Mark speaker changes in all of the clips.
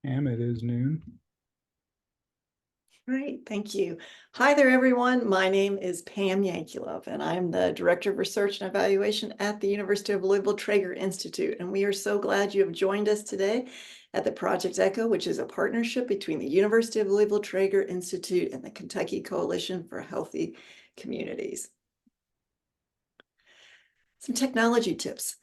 Speaker 1: Pam, it is noon.
Speaker 2: Great, thank you. Hi there, everyone. My name is Pam Yankulov, and I'm the Director of Research and Evaluation at the University of Louisville Traeger Institute. And we are so glad you have joined us today at the Project ECHO, which is a partnership between the University of Louisville Traeger Institute and the Kentucky Coalition for Healthy Communities. Some technology tips.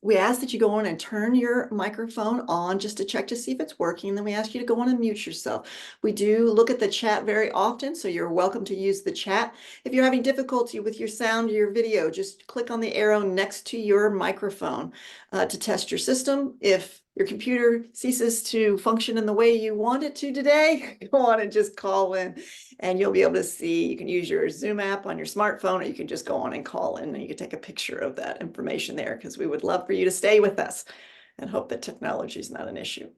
Speaker 2: We ask that you go on and turn your microphone on just to check to see if it's working. Then we ask you to go on and mute yourself. We do look at the chat very often, so you're welcome to use the chat. If you're having difficulty with your sound or your video, just click on the arrow next to your microphone to test your system. If your computer ceases to function in the way you want it to today, go on and just call in and you'll be able to see. You can use your Zoom app on your smartphone, or you can just go on and call in and you can take a picture of that information there, because we would love for you to stay with us and hope that technology is not an issue.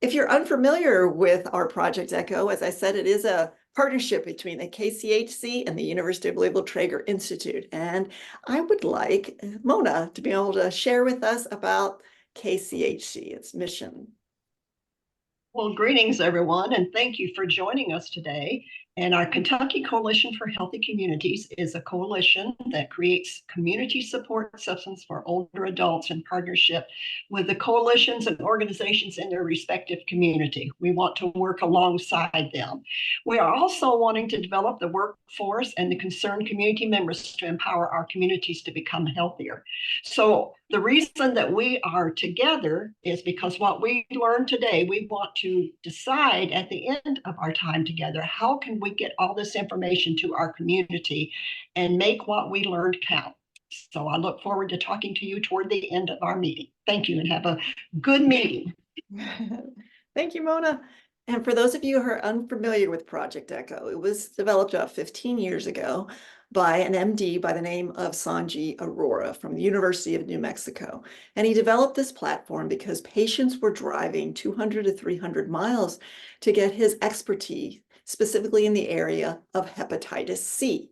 Speaker 2: If you're unfamiliar with our Project ECHO, as I said, it is a partnership between the KCHC and the University of Louisville Traeger Institute. And I would like Mona to be able to share with us about KCHC, its mission.
Speaker 3: Well, greetings, everyone, and thank you for joining us today. And our Kentucky Coalition for Healthy Communities is a coalition that creates community support systems for older adults in partnership with the coalitions and organizations in their respective community. We want to work alongside them. We are also wanting to develop the workforce and the concerned community members to empower our communities to become healthier. So the reason that we are together is because what we learned today, we want to decide at the end of our time together, how can we get all this information to our community and make what we learned count? So I look forward to talking to you toward the end of our meeting. Thank you and have a good meeting.
Speaker 2: Thank you, Mona. And for those of you who are unfamiliar with Project ECHO, it was developed about 15 years ago by an MD by the name of Sanji Arora from the University of New Mexico. And he developed this platform because patients were driving 200 to 300 miles to get his expertise, specifically in the area of hepatitis C.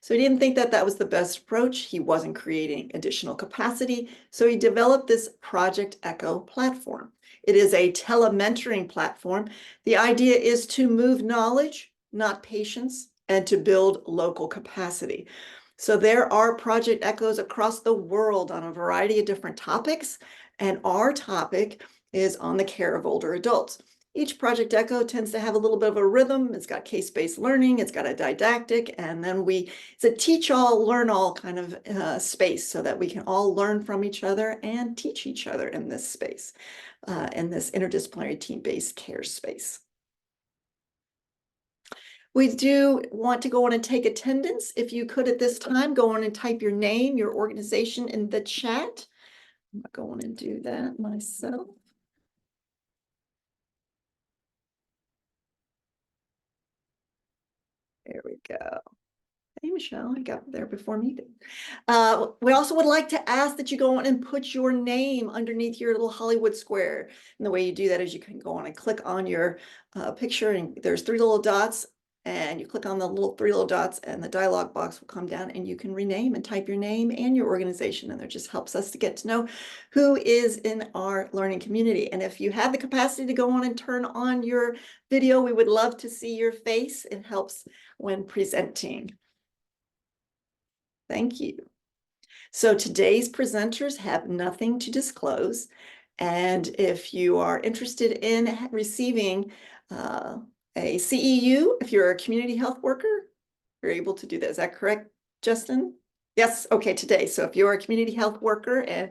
Speaker 2: So he didn't think that that was the best approach. He wasn't creating additional capacity. So he developed this Project ECHO platform. It is a telementoring platform. The idea is to move knowledge, not patients, and to build local capacity. So there are Project ECHOs across the world on a variety of different topics, and our topic is on the care of older adults. Each Project ECHO tends to have a little bit of a rhythm. It's got case-based learning, it's got a didactic, and then it's a teach-all, learn-all kind of space so that we can all learn from each other and teach each other in this space, in this interdisciplinary team-based care space. We do want to go on and take attendance. If you could at this time, go on and type your name, your organization in the chat. I'm going to do that myself. There we go. Hey, Michelle, I got there before me. We also would like to ask that you go on and put your name underneath your little Hollywood square. And the way you do that is you can go on and click on your picture, and there's 3 little dots, and you click on the little 3 little dots, and the dialog box will come down, and you can rename and type your name and your organization, and that just helps us to get to know who is in our learning community. And if you have the capacity to go on and turn on your video, we would love to see your face. It helps when presenting. Thank you. So today's presenters have nothing to disclose. And if you are interested in receiving a CEU, if you're a community health worker, you're able to do that. Is that correct, Justin? Yes, okay, today. So if you're a community health worker and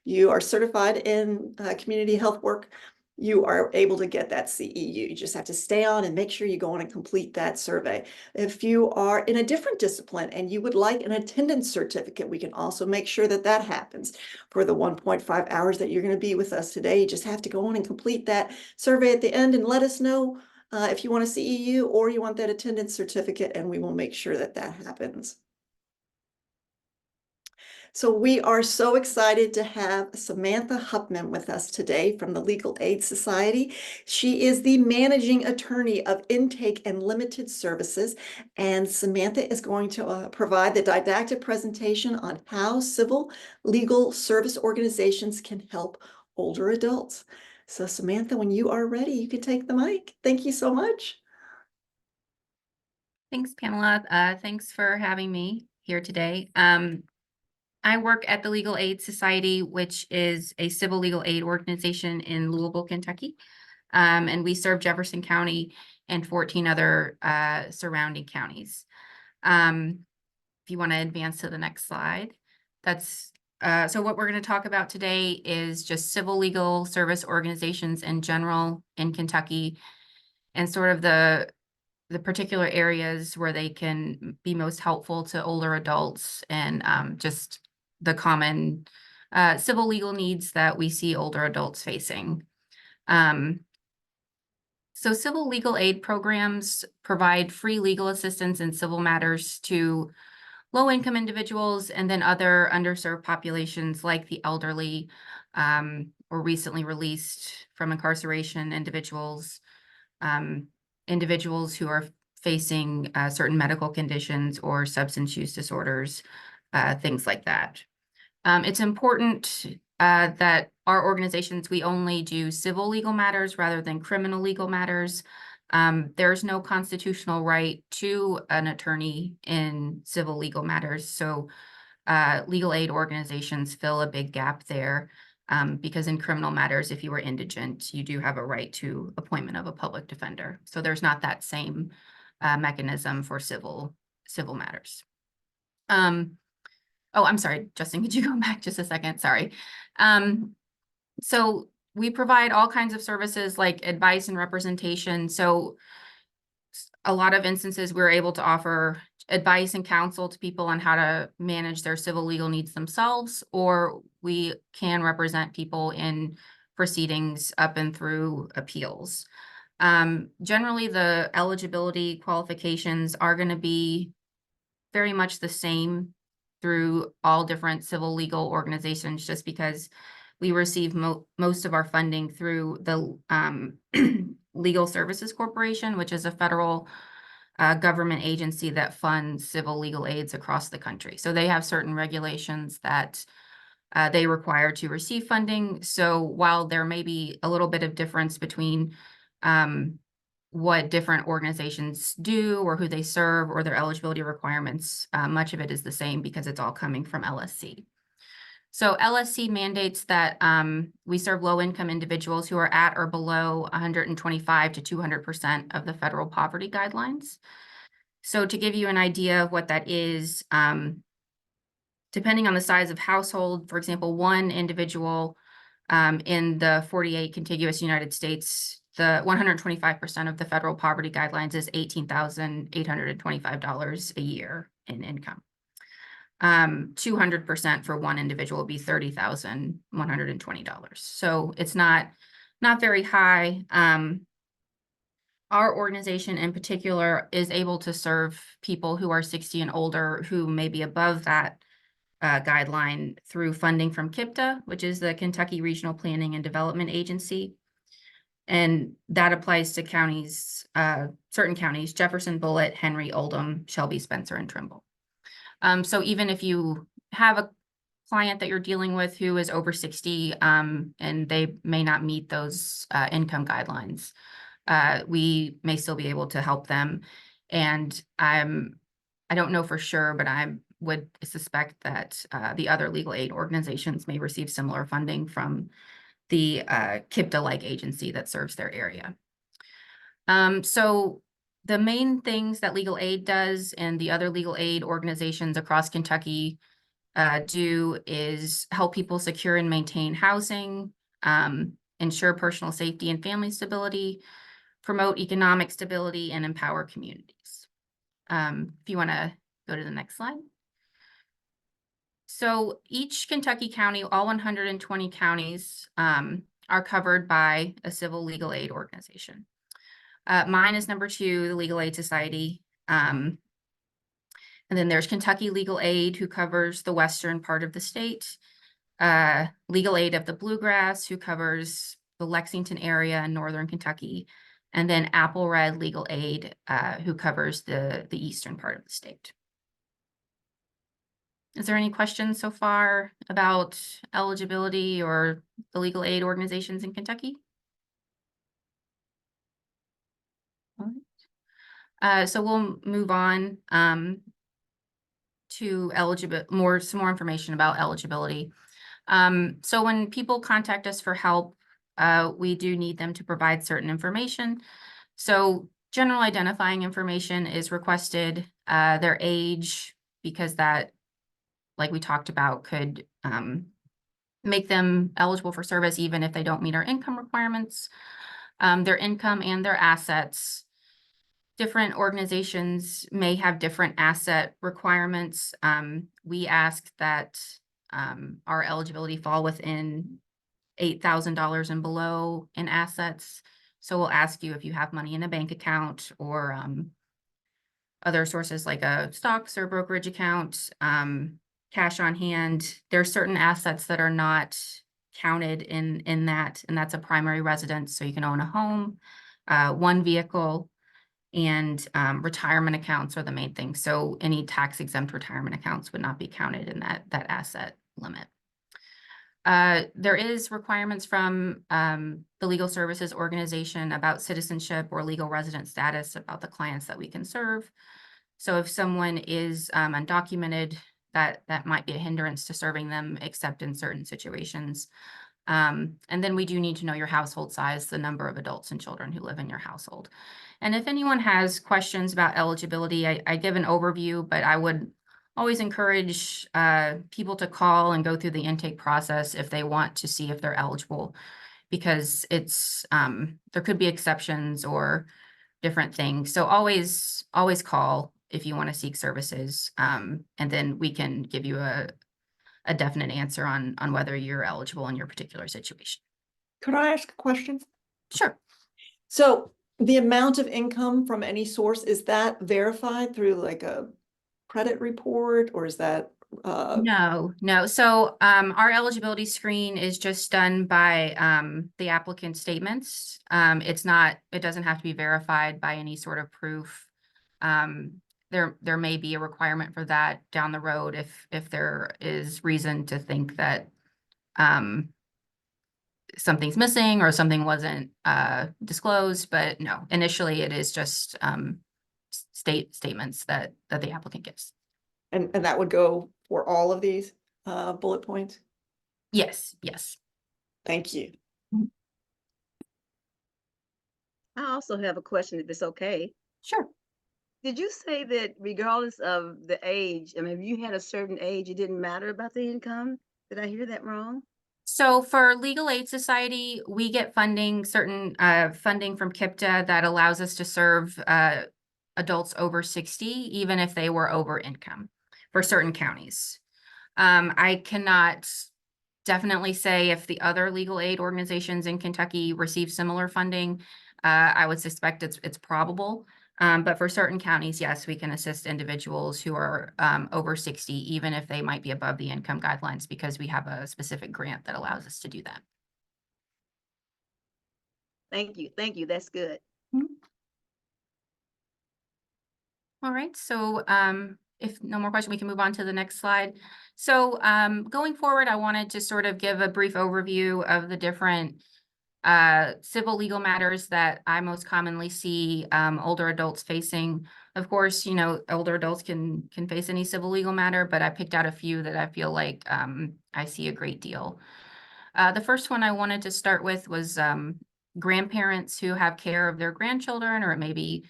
Speaker 2: you are certified in community health work, you are able to get that CEU. You just have to stay on and make sure you go on and complete that survey. If you are in a different discipline and you would like an attendance certificate, we can also make sure that that happens for the 1.5 hours that you're going to be with us today. You just have to go on and complete that survey at the end and let us know if you want a CEU or you want that attendance certificate, and we will make sure that that happens. So we are so excited to have Samantha Hupman with us today from the Legal Aid Society. She is the managing attorney of Intake and Limited Services, and Samantha is going to provide the didactic presentation on how civil legal service organizations can help older adults. So Samantha, when you are ready, you can take the mic. Thank you so much.
Speaker 1: Thanks, Pamela. Thanks for having me here today. I work at the Legal Aid Society, which is a civil legal aid organization in Louisville, Kentucky. And we serve Jefferson County and 14 other surrounding counties. If you want to advance to the next slide, so what we're going to talk about today is just civil legal service organizations in general in Kentucky, and sort of the particular areas where they can be most helpful to older adults, and just the common civil legal needs that we see older adults facing. So civil legal aid programs provide free legal assistance in civil matters to low-income individuals and then other underserved populations like the elderly, or recently released from incarceration individuals, individuals who are facing certain medical conditions or substance use disorders, things like that. It's important that our organizations, we only do civil legal matters rather than criminal legal matters. There's no constitutional right to an attorney in civil legal matters. So legal aid organizations fill a big gap there, because in criminal matters, if you are indigent, you do have a right to appointment of a public defender. So there's not that same mechanism for civil matters. Oh, I'm sorry, Justin, could you go back just a second? Sorry. So we provide all kinds of services like advice and representation. So a lot of instances we're able to offer advice and counsel to people on how to manage their civil legal needs themselves, or we can represent people in proceedings up and through appeals. Generally, the eligibility qualifications are going to be very much the same through all different civil legal organizations, just because we receive most of our funding through the Legal Services Corporation, which is a federal government agency that funds civil legal aids across the country. So they have certain regulations that they require to receive funding. So while there may be a little bit of difference between what different organizations do or who they serve or their eligibility requirements, much of it is the same because it's all coming from LSC. So LSC mandates that we serve low-income individuals who are at or below 125 to 200% of the federal poverty guidelines. So to give you an idea of what that is, depending on the size of household, for example, one individual in the 48 contiguous United States, the 125% of the federal poverty guidelines is $18,825 a year in income. 200% for one individual would be $30,120. So it's not very high. Our organization in particular is able to serve people who are 60 and older who may be above that guideline through funding from KIPTA, which is the Kentucky Regional Planning and Development Agency. And that applies to counties, certain counties: Jefferson, Bullitt, Henry, Oldham, Shelby, Spencer, and Trimble. So even if you have a client that you're dealing with who is over 60 and they may not meet those income guidelines, we may still be able to help them. And I don't know for sure, but I would suspect that the other legal aid organizations may receive similar funding from the KIPTA-like agency that serves their area. So the main things that legal aid does and the other legal aid organizations across Kentucky do is help people secure and maintain housing, ensure personal safety and family stability, promote economic stability, and empower communities. If you want to go to the next slide. So each Kentucky county, all 120 counties, are covered by a civil legal aid organization. Mine is number 2, the Legal Aid Society. And then there's Kentucky Legal Aid, who covers the western part of the state. Legal Aid of the Bluegrass, who covers the Lexington area and northern Kentucky. And then Apple Red Legal Aid, who covers the eastern part of the state. Is there any questions so far about eligibility or the legal aid organizations in Kentucky? All right. So we'll move on to some more information about eligibility. So when people contact us for help, we do need them to provide certain information. So general identifying information is requested, their age, because that, like we talked about, could make them eligible for service even if they don't meet our income requirements, their income and their assets. Different organizations may have different asset requirements. We ask that our eligibility fall within $8,000 and below in assets. So we'll ask you if you have money in a bank account or other sources like a stocks or brokerage account, cash on hand. There are certain assets that are not counted in that, and that's a primary residence. So you can own a home, one vehicle, and retirement accounts are the main thing. So any tax exempt retirement accounts would not be counted in that asset limit. There is requirements from the Legal Services Organization about citizenship or legal resident status about the clients that we can serve. So if someone is undocumented, that might be a hindrance to serving them, except in certain situations. And then we do need to know your household size, the number of adults and children who live in your household. And if anyone has questions about eligibility, I give an overview, but I would always encourage people to call and go through the intake process if they want to see if they're eligible, because it's there could be exceptions or different things. So always call if you want to seek services, and then we can give you a definite answer on whether you're eligible in your particular situation.
Speaker 2: Could I ask a question?
Speaker 1: Sure.
Speaker 2: So the amount of income from any source, is that verified through like a credit report, or is that
Speaker 1: No. So our eligibility screen is just done by the applicant statements. It doesn't have to be verified by any sort of proof. There may be a requirement for that down the road if there is reason to think that something's missing or something wasn't disclosed, but no, initially it is just statements that the applicant gives.
Speaker 2: and that would go for all of these bullet points?
Speaker 1: Yes.
Speaker 2: Thank you.
Speaker 4: I also have a question, if it's okay.
Speaker 1: Sure.
Speaker 4: Did you say that regardless of the age, I mean, if you had a certain age, it didn't matter about the income? Did I hear that wrong?
Speaker 1: So for Legal Aid Society, we get certain funding from KIPTA that allows us to serve adults over 60, even if they were over income for certain counties. I cannot definitely say if the other legal aid organizations in Kentucky receive similar funding. I would suspect it's probable. But for certain counties, yes, we can assist individuals who are over 60, even if they might be above the income guidelines, because we have a specific grant that allows us to do that.
Speaker 4: Thank you, that's good.
Speaker 1: All right, so if no more questions, we can move on to the next slide. So going forward, I wanted to sort of give a brief overview of the different civil legal matters that I most commonly see older adults facing. Of course, older adults can face any civil legal matter, but I picked out a few that I feel like I see a great deal. The first one I wanted to start with was grandparents who have care of their grandchildren, or it may be,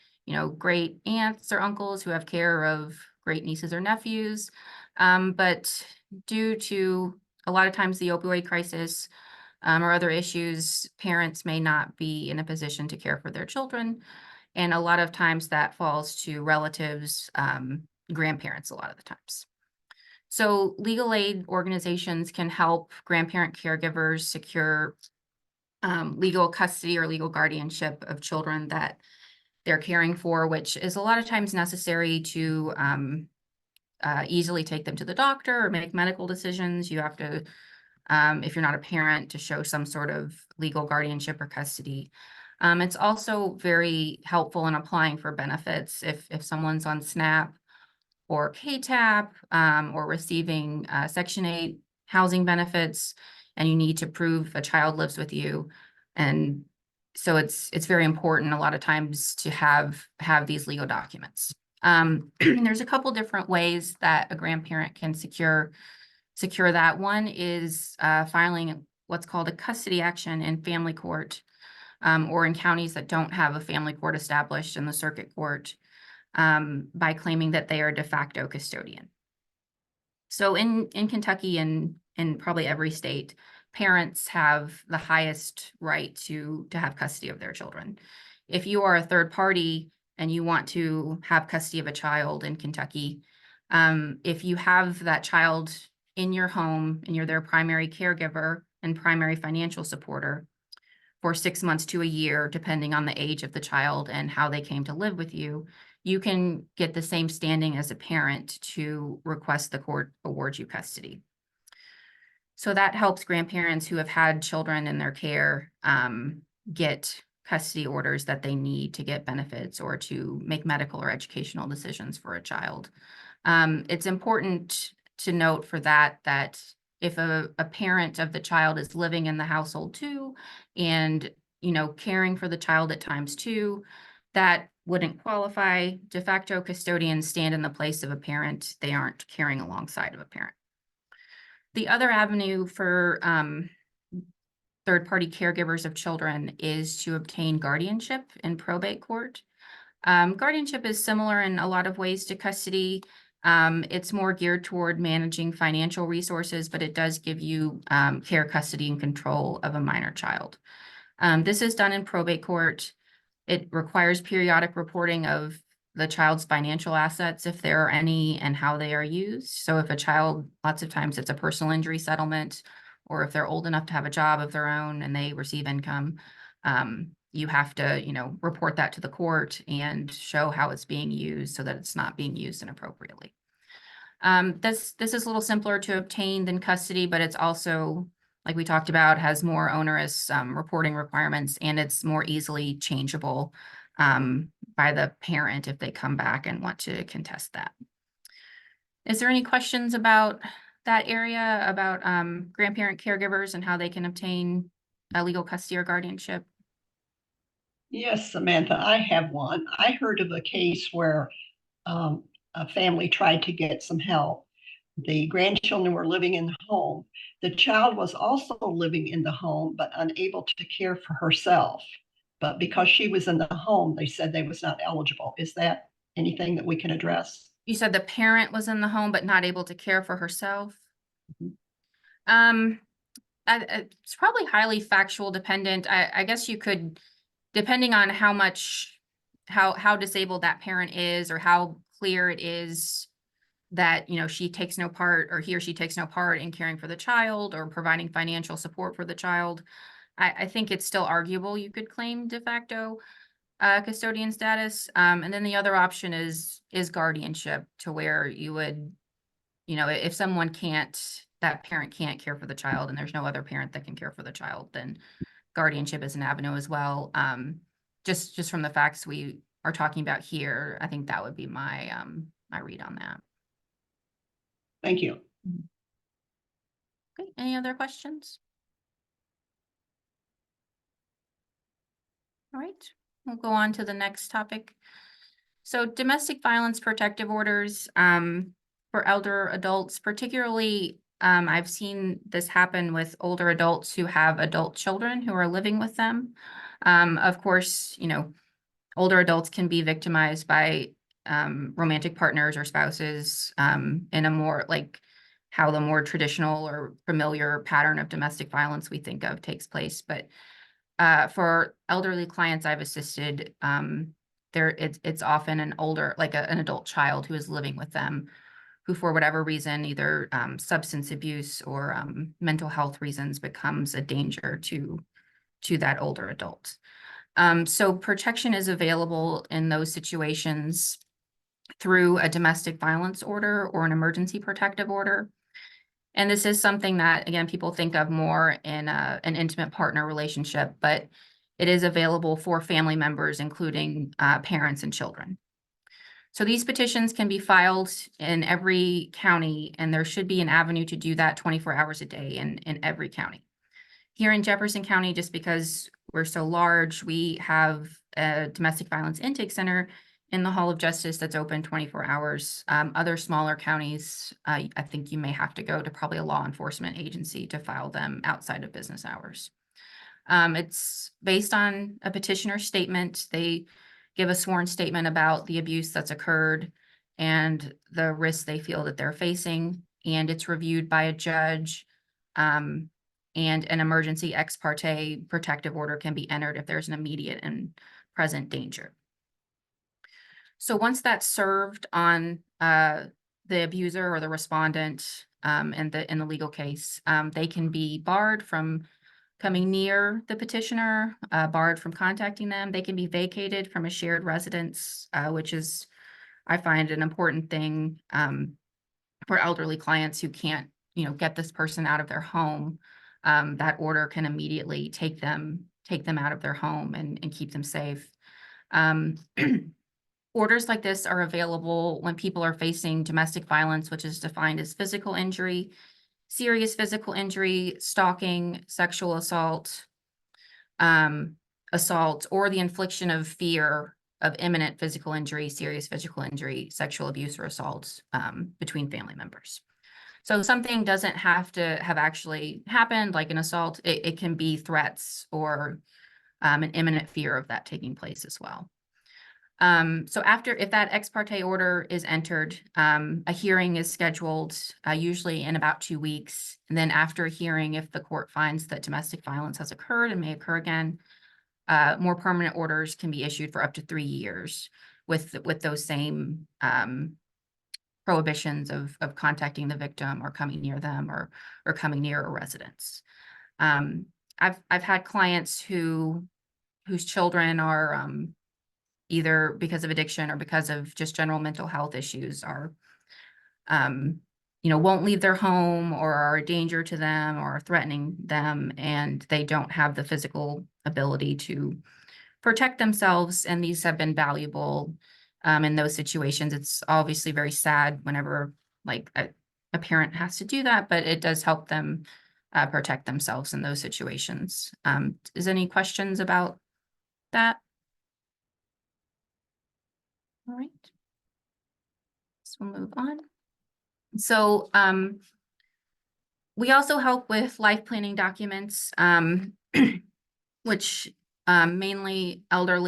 Speaker 1: great aunts or uncles who have care of great nieces or nephews. But due to a lot of times the opioid crisis, or other issues, parents may not be in a position to care for their children. And a lot of times that falls to relatives, grandparents a lot of the times. So legal aid organizations can help grandparent caregivers secure legal custody or legal guardianship of children that they're caring for, which is a lot of times necessary to easily take them to the doctor or make medical decisions. You have to, if you're not a parent, to show some sort of legal guardianship or custody. It's also very helpful in applying for benefits if someone's on SNAP or KTAP, or receiving Section 8 housing benefits, and you need to prove a child lives with you. And so it's very important a lot of times to have these legal documents. There's a couple different ways that a grandparent can secure that. One is filing what's called a custody action in family court, or in counties that don't have a family court established in the circuit court, by claiming that they are de facto custodian. So in Kentucky and in probably every state, parents have the highest right to have custody of their children. If you are a third party and you want to have custody of a child in Kentucky, if you have that child in your home and you're their primary caregiver and primary financial supporter for 6 months to a year, depending on the age of the child and how they came to live with you, you can get the same standing as a parent to request the court award you custody. So that helps grandparents who have had children in their care get custody orders that they need to get benefits or to make medical or educational decisions for a child. It's important to note for that if a parent of the child is living in the household too, and caring for the child at times too, that wouldn't qualify. De facto custodians stand in the place of a parent. They aren't caring alongside of a parent. The other avenue for third-party caregivers of children is to obtain guardianship in probate court. Guardianship is similar in a lot of ways to custody. It's more geared toward managing financial resources, but it does give you care, custody, and control of a minor child. This is done in probate court. It requires periodic reporting of the child's financial assets, if there are any, and how they are used. So if a child, lots of times it's a personal injury settlement, or if they're old enough to have a job of their own and they receive income, you have to, report that to the court and show how it's being used so that it's not being used inappropriately. This is a little simpler to obtain than custody, but it's also, like we talked about, has more onerous reporting requirements, and it's more easily changeable by the parent if they come back and want to contest that. Is there any questions about that area, about grandparent caregivers and how they can obtain a legal custody or guardianship?
Speaker 3: Yes, Samantha, I have one. I heard of a case where a family tried to get some help. The grandchildren were living in the home. The child was also living in the home, but unable to care for herself. But because she was in the home, they said they was not eligible. Is that anything that we can address?
Speaker 1: You said the parent was in the home but not able to care for herself?
Speaker 3: Mhm.
Speaker 1: It's probably highly factual dependent. I guess you could, depending on how disabled that parent is, or how clear it is that she takes no part, or he or she takes no part in caring for the child or providing financial support for the child, I think it's still arguable you could claim de facto custodian status. And then the other option is guardianship, to where you would, if someone that parent can't care for the child and there's no other parent that can care for the child, then guardianship is an avenue as well. Just from the facts we are talking about here, I think that would be my read on that.
Speaker 3: Thank you.
Speaker 1: Okay, any other questions? All right, we'll go on to the next topic. So domestic violence protective orders for elder adults, particularly I've seen this happen with older adults who have adult children who are living with them. Of course, older adults can be victimized by romantic partners or spouses in a more how the more traditional or familiar pattern of domestic violence we think of takes place. But for elderly clients I've assisted, it's often an older, an adult child who is living with them, who for whatever reason, either substance abuse or mental health reasons, becomes a danger to that older adult. So protection is available in those situations through a domestic violence order or an emergency protective order. And this is something that, again, people think of more in an intimate partner relationship, but it is available for family members, including parents and children. So these petitions can be filed in every county, and there should be an avenue to do that 24 hours a day in every county. Here in Jefferson County, just because we're so large, we have a domestic violence intake center in the Hall of Justice that's open 24 hours. Other smaller counties, I think you may have to go to probably a law enforcement agency to file them outside of business hours. It's based on a petitioner's statement. They give a sworn statement about the abuse that's occurred and the risks they feel that they're facing, and it's reviewed by a judge. And an emergency ex parte protective order can be entered if there's an immediate and present danger. So once that's served on the abuser or the respondent in the legal case, they can be barred from coming near the petitioner, barred from contacting them. They can be vacated from a shared residence, which is, I find, an important thing for elderly clients who can't, get this person out of their home. That order can immediately take them out of their home and keep them safe. Orders like this are available when people are facing domestic violence, which is defined as physical injury, serious physical injury, stalking, sexual assault, or the infliction of fear of imminent physical injury, serious physical injury, sexual abuse, or assault between family members. So something doesn't have to have actually happened, like an assault. It can be threats or an imminent fear of that taking place as well. So if that ex parte order is entered, a hearing is scheduled, usually in about 2 weeks. And then after a hearing, if the court finds that domestic violence has occurred and may occur again, more permanent orders can be issued for up to 3 years with those same prohibitions of contacting the victim or coming near them or coming near a residence. I've had clients whose children are either because of addiction or because of just general mental health issues are, won't leave their home or are a danger to them or threatening them, and they don't have the physical ability to protect themselves. And these have been valuable in those situations. It's obviously very sad whenever like a parent has to do that, but it does help them protect themselves in those situations. Is any questions about that? All right. So we'll move on. So we also help with life planning documents, which mainly older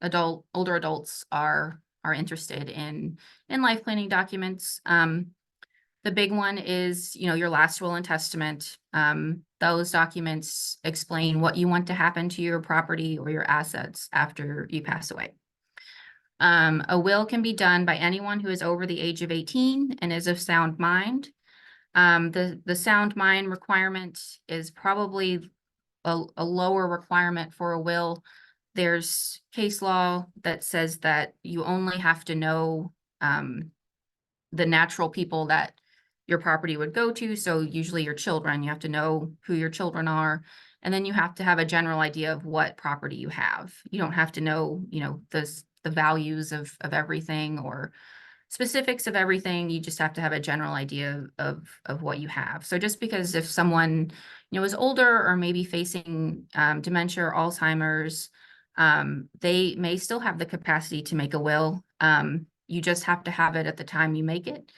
Speaker 1: adults are interested in life planning documents. The big one is, your last will and testament. Those documents explain what you want to happen to your property or your assets after you pass away. A will can be done by anyone who is over the age of 18 and is of sound mind. The sound mind requirement is probably a lower requirement for a will. There's case law that says that you only have to know the natural people that your property would go to. So usually your children, you have to know who your children are. And then you have to have a general idea of what property you have. You don't have to know, the values of everything or specifics of everything. You just have to have a general idea of what you have. So just because if someone, is older or maybe facing dementia or Alzheimer's, they may still have the capacity to make a will. You just have to have it at the time you make it.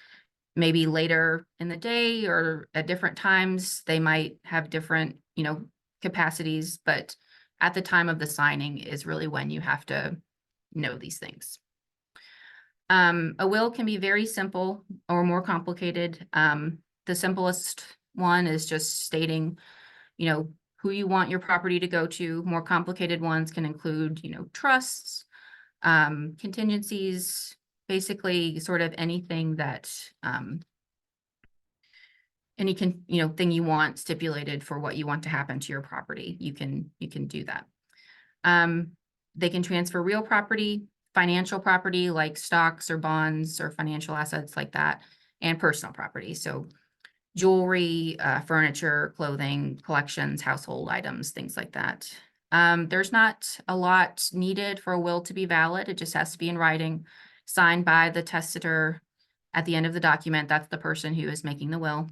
Speaker 1: Maybe later in the day or at different times, they might have different, capacities, but at the time of the signing is really when you have to know these things. A will can be very simple or more complicated. The simplest one is just stating, who you want your property to go to. More complicated ones can include, trusts, contingencies, basically sort of anything that, thing you want stipulated for what you want to happen to your property. You can do that. They can transfer real property, financial property like stocks or bonds or financial assets like that, and personal property. So jewelry, furniture, clothing, collections, household items, things like that. There's not a lot needed for a will to be valid. It just has to be in writing. signed by the testator at the end of the document. That's the person who is making the will.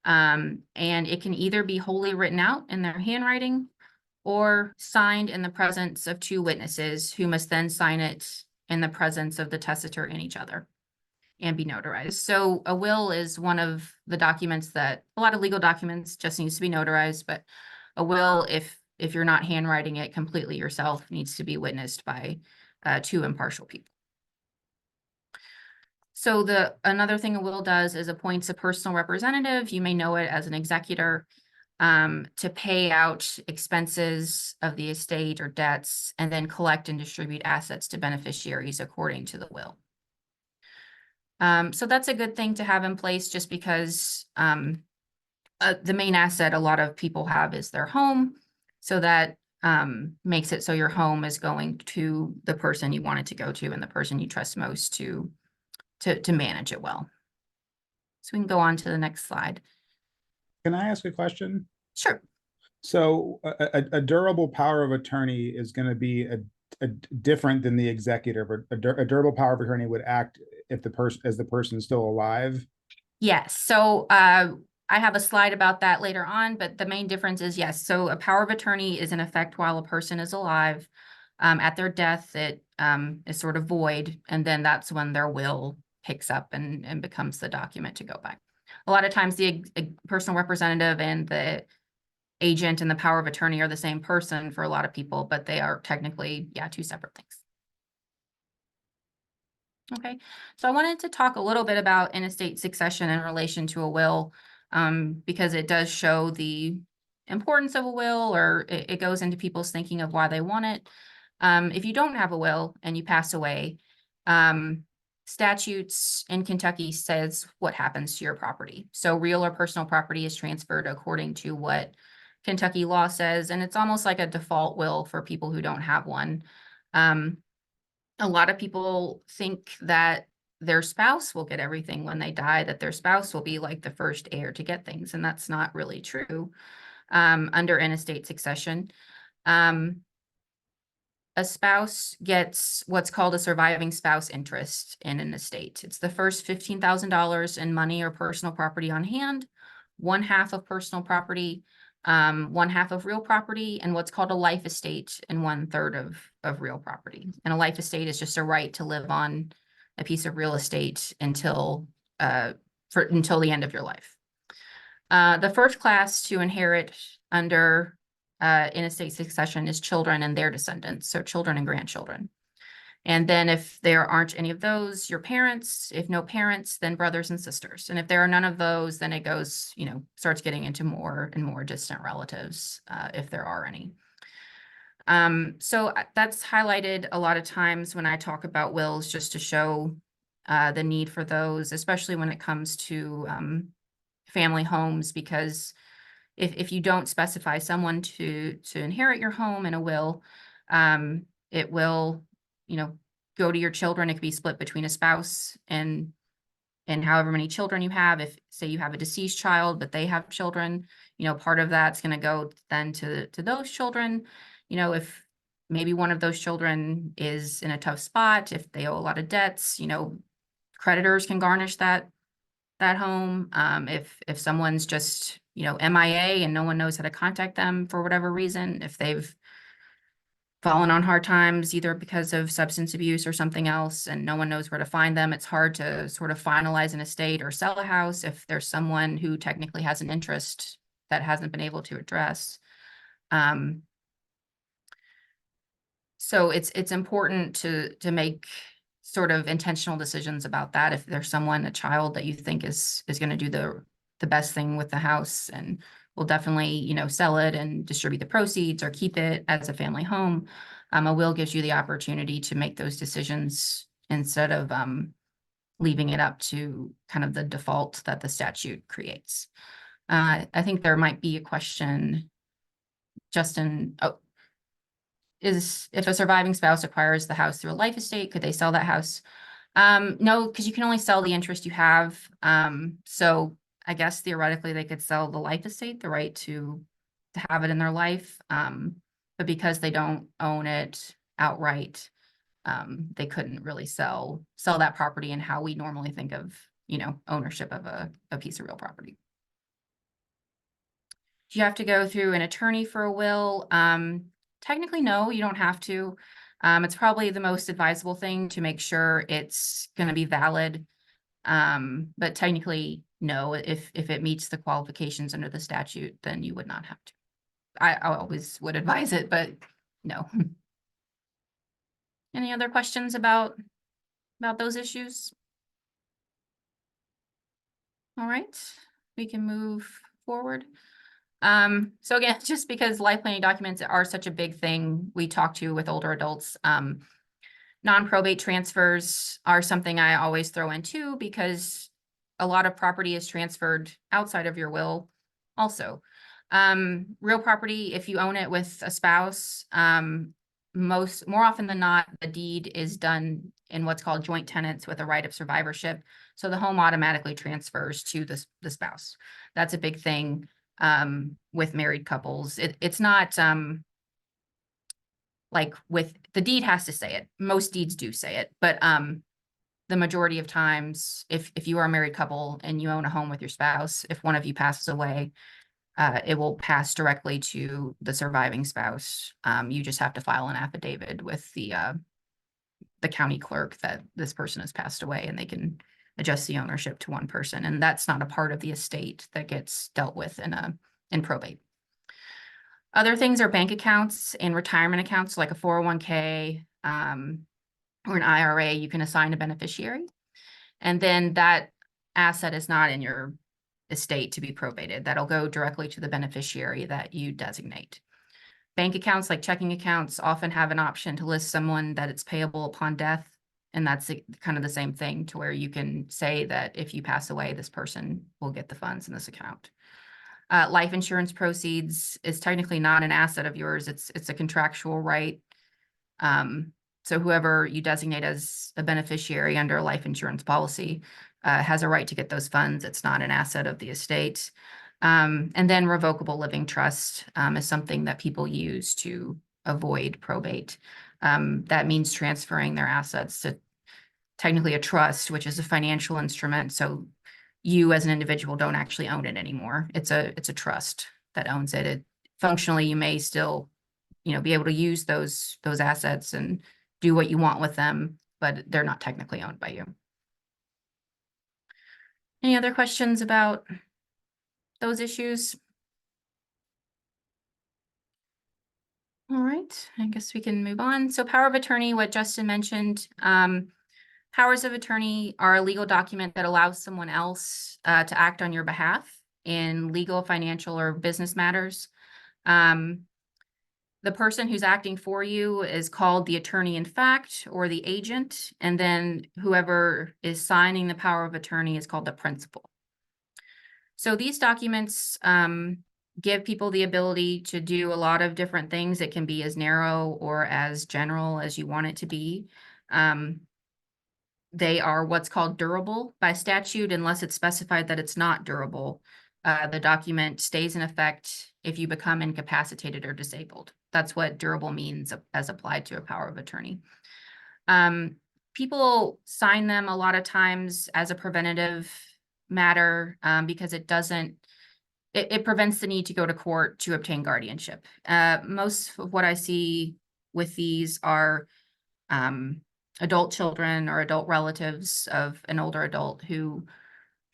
Speaker 1: And it can either be wholly written out in their handwriting or signed in the presence of two witnesses who must then sign it in the presence of the testator and each other and be notarized. So a will is one of the documents that a lot of legal documents just needs to be notarized, but a will, if you're not handwriting it completely yourself, needs to be witnessed by two impartial people. So another thing a will does is appoints a personal representative. You may know it as an executor, to pay out expenses of the estate or debts, and then collect and distribute assets to beneficiaries according to the will. So that's a good thing to have in place, just because the main asset a lot of people have is their home. So that makes it so your home is going to the person you want it to go to and the person you trust most to manage it well. So we can go on to the next slide.
Speaker 5: Can I ask a question?
Speaker 1: Sure.
Speaker 5: So a durable power of attorney is going to be a different than the executive. A durable power of attorney would act if the person is still alive.
Speaker 1: Yes. So I have a slide about that later on, but the main difference is yes. So a power of attorney is in effect while a person is alive. At their death, it is sort of void, and then that's when their will picks up and becomes the document to go by. A lot of times the personal representative and the agent and the power of attorney are the same person for a lot of people, but they are technically, yeah, two separate things. Okay, so I wanted to talk a little bit about in-estate succession in relation to a will, because it does show the importance of a will, or it goes into people's thinking of why they want it. If you don't have a will and you pass away, statutes in Kentucky says what happens to your property. So real or personal property is transferred according to what Kentucky law says, and it's almost like a default will for people who don't have one. A lot of people think that their spouse will get everything when they die, that their spouse will be like the first heir to get things, and that's not really true under in-estate succession. A spouse gets what's called a surviving spouse interest in an estate. It's the first $15,000 in money or personal property on hand, 1/2 of personal property, 1/2 of real property, and what's called a life estate, and 1/3 of real property. And a life estate is just a right to live on a piece of real estate until the end of your life. The first class to inherit under in-estate succession is children and their descendants, so children and grandchildren. And then if there aren't any of those, your parents. If no parents, then brothers and sisters. And if there are none of those, then it goes, starts getting into more and more distant relatives, if there are any. So that's highlighted a lot of times when I talk about wills, just to show the need for those, especially when it comes to family homes, because if you don't specify someone to inherit your home in a will, it will, go to your children. It could be split between a spouse and however many children you have. If, say, you have a deceased child, but they have children, part of that's going to go then to those children. If maybe one of those children is in a tough spot, if they owe a lot of debts, creditors can garnish that home. If someone's just, MIA and no one knows how to contact them for whatever reason, if they've fallen on hard times, either because of substance abuse or something else, and no one knows where to find them, it's hard to sort of finalize an estate or sell a house if there's someone who technically has an interest that hasn't been able to address. So it's important to make sort of intentional decisions about that. If there's a child that you think is going to do the best thing with the house and will definitely, sell it and distribute the proceeds or keep it as a family home, a will gives you the opportunity to make those decisions instead of leaving it up to kind of the default that the statute creates. I think there might be a question, Justin. Oh, is if a surviving spouse acquires the house through a life estate, could they sell that house? No, because you can only sell the interest you have. So I guess theoretically they could sell the life estate, the right to have it in their life. But because they don't own it outright, they couldn't really sell that property in how we normally think of, ownership of a piece of real property. Do you have to go through an attorney for a will? Technically, no, you don't have to. It's probably the most advisable thing to make sure it's going to be valid. But technically, no, if it meets the qualifications under the statute, then you would not have to. I always would advise it, but no. Any other questions about those issues? All right, we can move forward. So again, just because life planning documents are such a big thing we talk to with older adults, non-probate transfers are something I always throw in too, because a lot of property is transferred outside of your will also. Real property, if you own it with a spouse, more often than not, the deed is done in what's called joint tenants with a right of survivorship. So the home automatically transfers to the spouse. That's a big thing with married couples. It's not like with the deed has to say it. Most deeds do say it, but the majority of times, if you are a married couple and you own a home with your spouse, if one of you passes away, it will pass directly to the surviving spouse. You just have to file an affidavit with the county clerk that this person has passed away, and they can adjust the ownership to one person. And that's not a part of the estate that gets dealt with in probate. Other things are bank accounts and retirement accounts, like a 401k or an IRA. You can assign a beneficiary, and then that asset is not in your estate to be probated. That'll go directly to the beneficiary that you designate. Bank accounts, like checking accounts, often have an option to list someone that it's payable upon death. And that's kind of the same thing, to where you can say that if you pass away, this person will get the funds in this account. Life insurance proceeds is technically not an asset of yours. It's a contractual right. So whoever you designate as a beneficiary under a life insurance policy has a right to get those funds. It's not an asset of the estate. And then revocable living trust is something that people use to avoid probate. That means transferring their assets to technically a trust, which is a financial instrument. So you as an individual don't actually own it anymore. It's a trust that owns it. Functionally, you may still, be able to use those assets and do what you want with them, but they're not technically owned by you. Any other questions about those issues? All right, I guess we can move on. So power of attorney, what Justin mentioned, powers of attorney are a legal document that allows someone else to act on your behalf in legal, financial, or business matters. The person who's acting for you is called the attorney in fact, or the agent, and then whoever is signing the power of attorney is called the principal. So these documents give people the ability to do a lot of different things. It can be as narrow or as general as you want it to be. They are what's called durable by statute, unless it's specified that it's not durable. The document stays in effect if you become incapacitated or disabled. That's what durable means as applied to a power of attorney. People sign them a lot of times as a preventative matter because it prevents the need to go to court to obtain guardianship. Most of what I see with these are adult children or adult relatives of an older adult who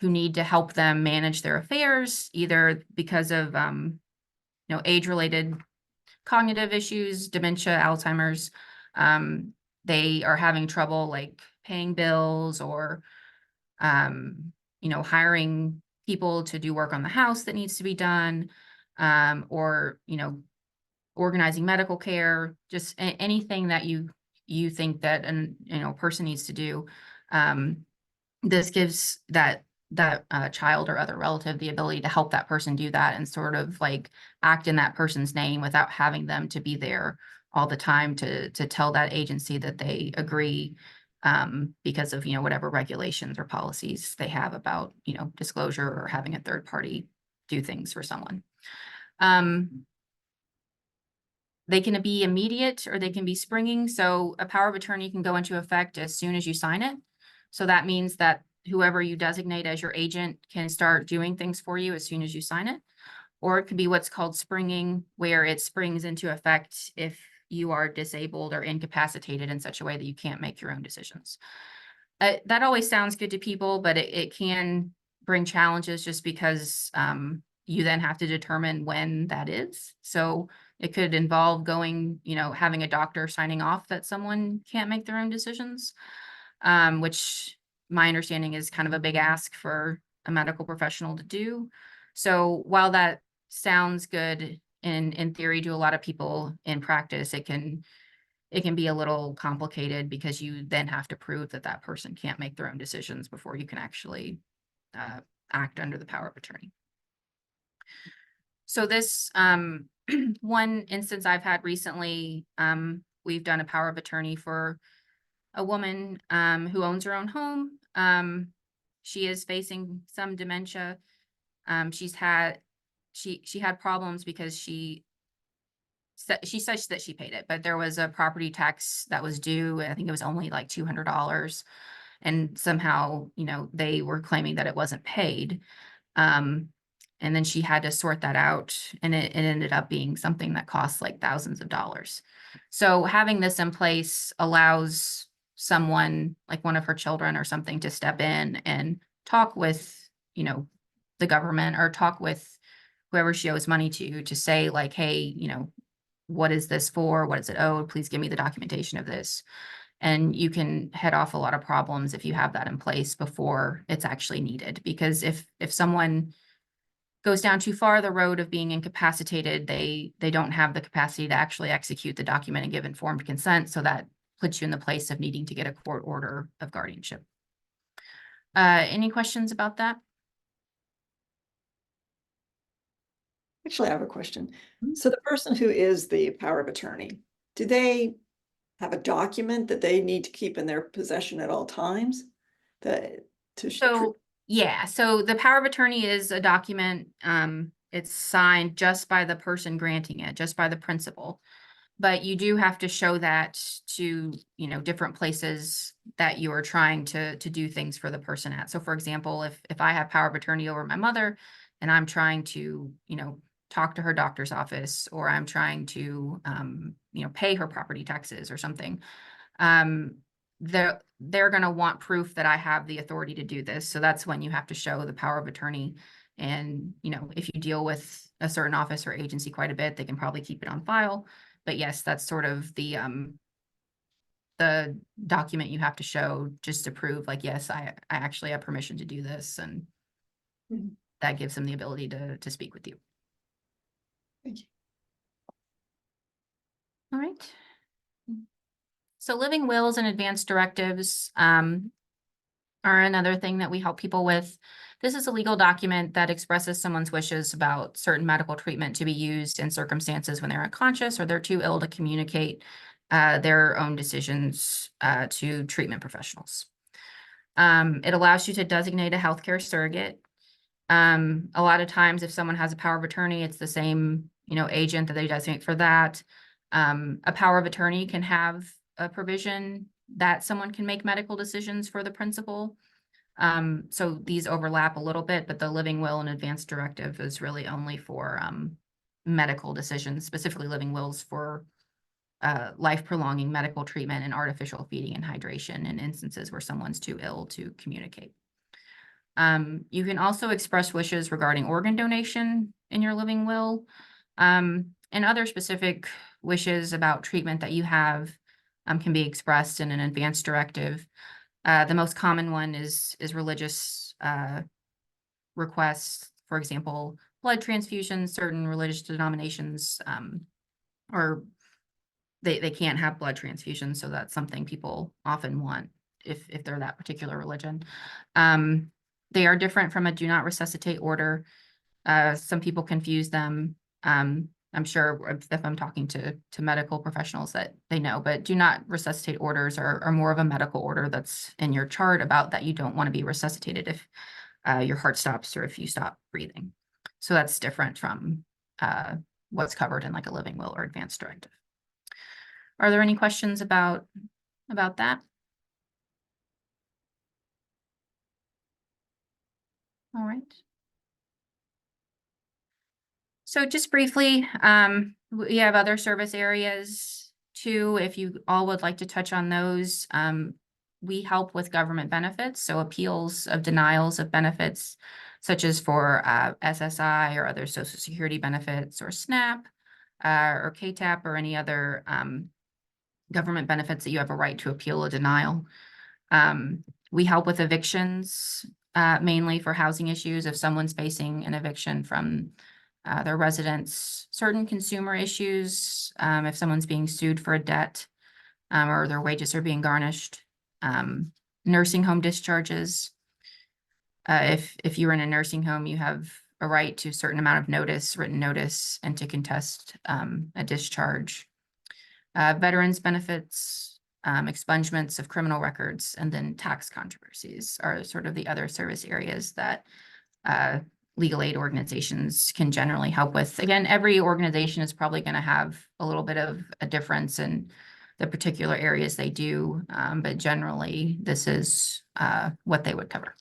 Speaker 1: need to help them manage their affairs, either because of age-related cognitive issues, dementia, Alzheimer's. They are having trouble like paying bills or hiring people to do work on the house that needs to be done, or organizing medical care, just anything that you think that a person needs to do. This gives that child or other relative the ability to help that person do that and sort of like act in that person's name without having them to be there all the time to tell that agency that they agree because of whatever regulations or policies they have about disclosure or having a third party do things for someone. They can be immediate or they can be springing. So a power of attorney can go into effect as soon as you sign it. So that means that whoever you designate as your agent can start doing things for you as soon as you sign it. Or it could be what's called springing, where it springs into effect if you are disabled or incapacitated in such a way that you can't make your own decisions. That always sounds good to people, but it can bring challenges just because you then have to determine when that is. So it could involve going, having a doctor signing off that someone can't make their own decisions, which my understanding is kind of a big ask for a medical professional to do. So while that sounds good in theory to a lot of people, in practice, it can be a little complicated because you then have to prove that that person can't make their own decisions before you can actually act under the power of attorney. So this one instance I've had recently, we've done a power of attorney for a woman who owns her own home. She is facing some dementia. She had problems because she says that she paid it, but there was a property tax that was due. I think it was only like $200. And somehow, they were claiming that it wasn't paid. And then she had to sort that out, and it ended up being something that costs like thousands of dollars. So having this in place allows someone like one of her children or something to step in and talk with, the government, or talk with whoever she owes money to say like, hey, what is this for? What is it owed? Please give me the documentation of this. And you can head off a lot of problems if you have that in place before it's actually needed. Because if someone goes down too far the road of being incapacitated, they don't have the capacity to actually execute the document and give informed consent. So that puts you in the place of needing to get a court order of guardianship. Any questions about that?
Speaker 2: Actually, I have a question. So the person who is the power of attorney, do they have a document that they need to keep in their possession at all times?
Speaker 1: So the power of attorney is a document. It's signed just by the person granting it, just by the principal. But you do have to show that to, different places that you are trying to do things for the person at. So for example, if I have power of attorney over my mother and I'm trying to, talk to her doctor's office, or I'm trying to, pay her property taxes or something, they're going to want proof that I have the authority to do this. So that's when you have to show the power of attorney. And, if you deal with a certain office or agency quite a bit, they can probably keep it on file. But yes, that's sort of the document you have to show just to prove like, yes, I actually have permission to do this. And that gives them the ability to speak with you.
Speaker 2: Thank you.
Speaker 1: All right. So living wills and advanced directives are another thing that we help people with. This is a legal document that expresses someone's wishes about certain medical treatment to be used in circumstances when they're unconscious or they're too ill to communicate their own decisions to treatment professionals. It allows you to designate a healthcare surrogate. A lot of times if someone has a power of attorney, it's the same, agent that they designate for that. A power of attorney can have a provision that someone can make medical decisions for the principal. So these overlap a little bit, but the living will and advanced directive is really only for medical decisions, specifically living wills for life prolonging medical treatment and artificial feeding and hydration in instances where someone's too ill to communicate. You can also express wishes regarding organ donation in your living will, and other specific wishes about treatment that you have can be expressed in an advanced directive. The most common one is religious requests. For example, blood transfusions. Certain religious denominations or they can't have blood transfusions, so that's something people often want if they're that particular religion. They are different from a do not resuscitate order. Some people confuse them. I'm sure if I'm talking to medical professionals that they know, but do not resuscitate orders are more of a medical order that's in your chart about that you don't want to be resuscitated if your heart stops or if you stop breathing. So that's different from what's covered in like a living will or advanced directive. Are there any questions about that? All right. So just briefly, we have other service areas too, if you all would like to touch on those. We help with government benefits, so appeals of denials of benefits, such as for SSI or other Social Security benefits, or SNAP, or KTAP, or any other government benefits that you have a right to appeal a denial. We help with evictions, mainly for housing issues. If someone's facing an eviction from their residence, certain consumer issues, if someone's being sued for a debt, or their wages are being garnished, nursing home discharges. If you're in a nursing home, you have a right to a certain amount of notice, written notice, and to contest a discharge. Veterans benefits, expungements of criminal records, and then tax controversies are sort of the other service areas that legal aid organizations can generally help with. Again, every organization is probably going to have a little bit of a difference in the particular areas they do, but generally this is what they would cover.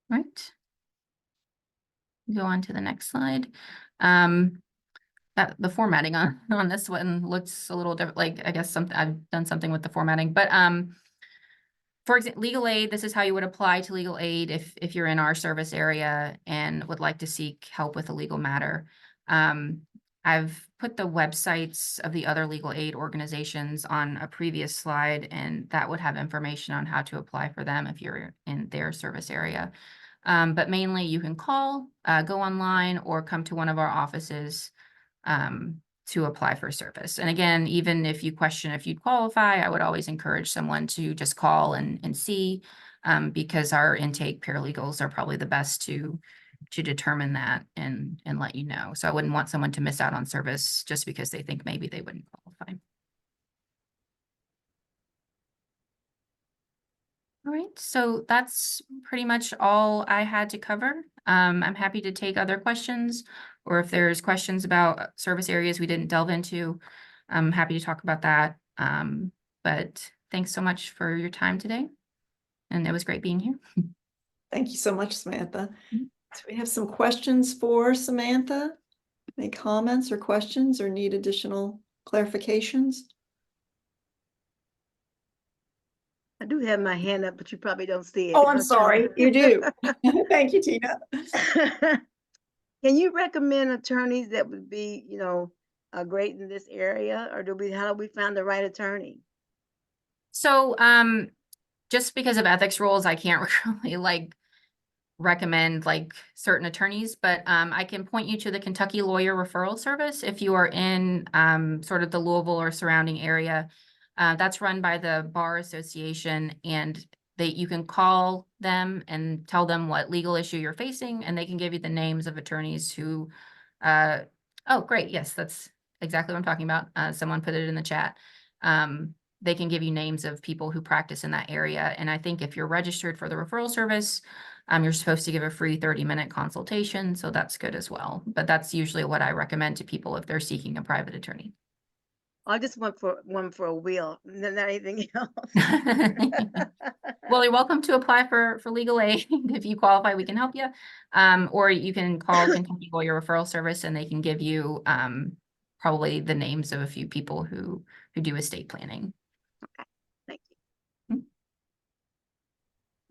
Speaker 1: Right. Go on to the next slide. The formatting on this one looks a little different. Like, I guess I've done something with the formatting, but for example, legal aid, this is how you would apply to legal aid if you're in our service area and would like to seek help with a legal matter. I've put the websites of the other legal aid organizations on a previous slide, and that would have information on how to apply for them if you're in their service area. But mainly you can call, go online, or come to one of our offices to apply for service. And again, even if you question if you'd qualify, I would always encourage someone to just call and see, because our intake paralegals are probably the best to determine that and let you know. So I wouldn't want someone to miss out on service just because they think maybe they wouldn't qualify. All right, so that's pretty much all I had to cover. I'm happy to take other questions, or if there's questions about service areas we didn't delve into, I'm happy to talk about that. But thanks so much for your time today. And it was great being here.
Speaker 2: Thank you so much, Samantha.
Speaker 1: Mhm.
Speaker 2: So we have some questions for Samantha. Any comments or questions or need additional clarifications?
Speaker 4: I do have my hand up, but you probably don't see it.
Speaker 2: Oh, I'm sorry. You do. Thank you, Tina.
Speaker 4: Can you recommend attorneys that would be, great in this area, or how do we find the right attorney?
Speaker 1: So just because of ethics rules, I can't really recommend certain attorneys, but I can point you to the Kentucky Lawyer Referral Service if you are in sort of the Louisville or surrounding area. That's run by the Bar Association, and you can call them and tell them what legal issue you're facing, and they can give you the names of attorneys who oh, great. Yes, that's exactly what I'm talking about. Someone put it in the chat. They can give you names of people who practice in that area. And I think if you're registered for the referral service, you're supposed to give a free 30-minute consultation. So that's good as well. But that's usually what I recommend to people if they're seeking a private attorney.
Speaker 4: I just want one for a will, not anything else.
Speaker 1: Well, you're welcome to apply for legal aid. If you qualify, we can help you. Or you can call Kentucky Lawyer Referral Service, and they can give you probably the names of a few people who do estate planning.
Speaker 4: Okay, thank you.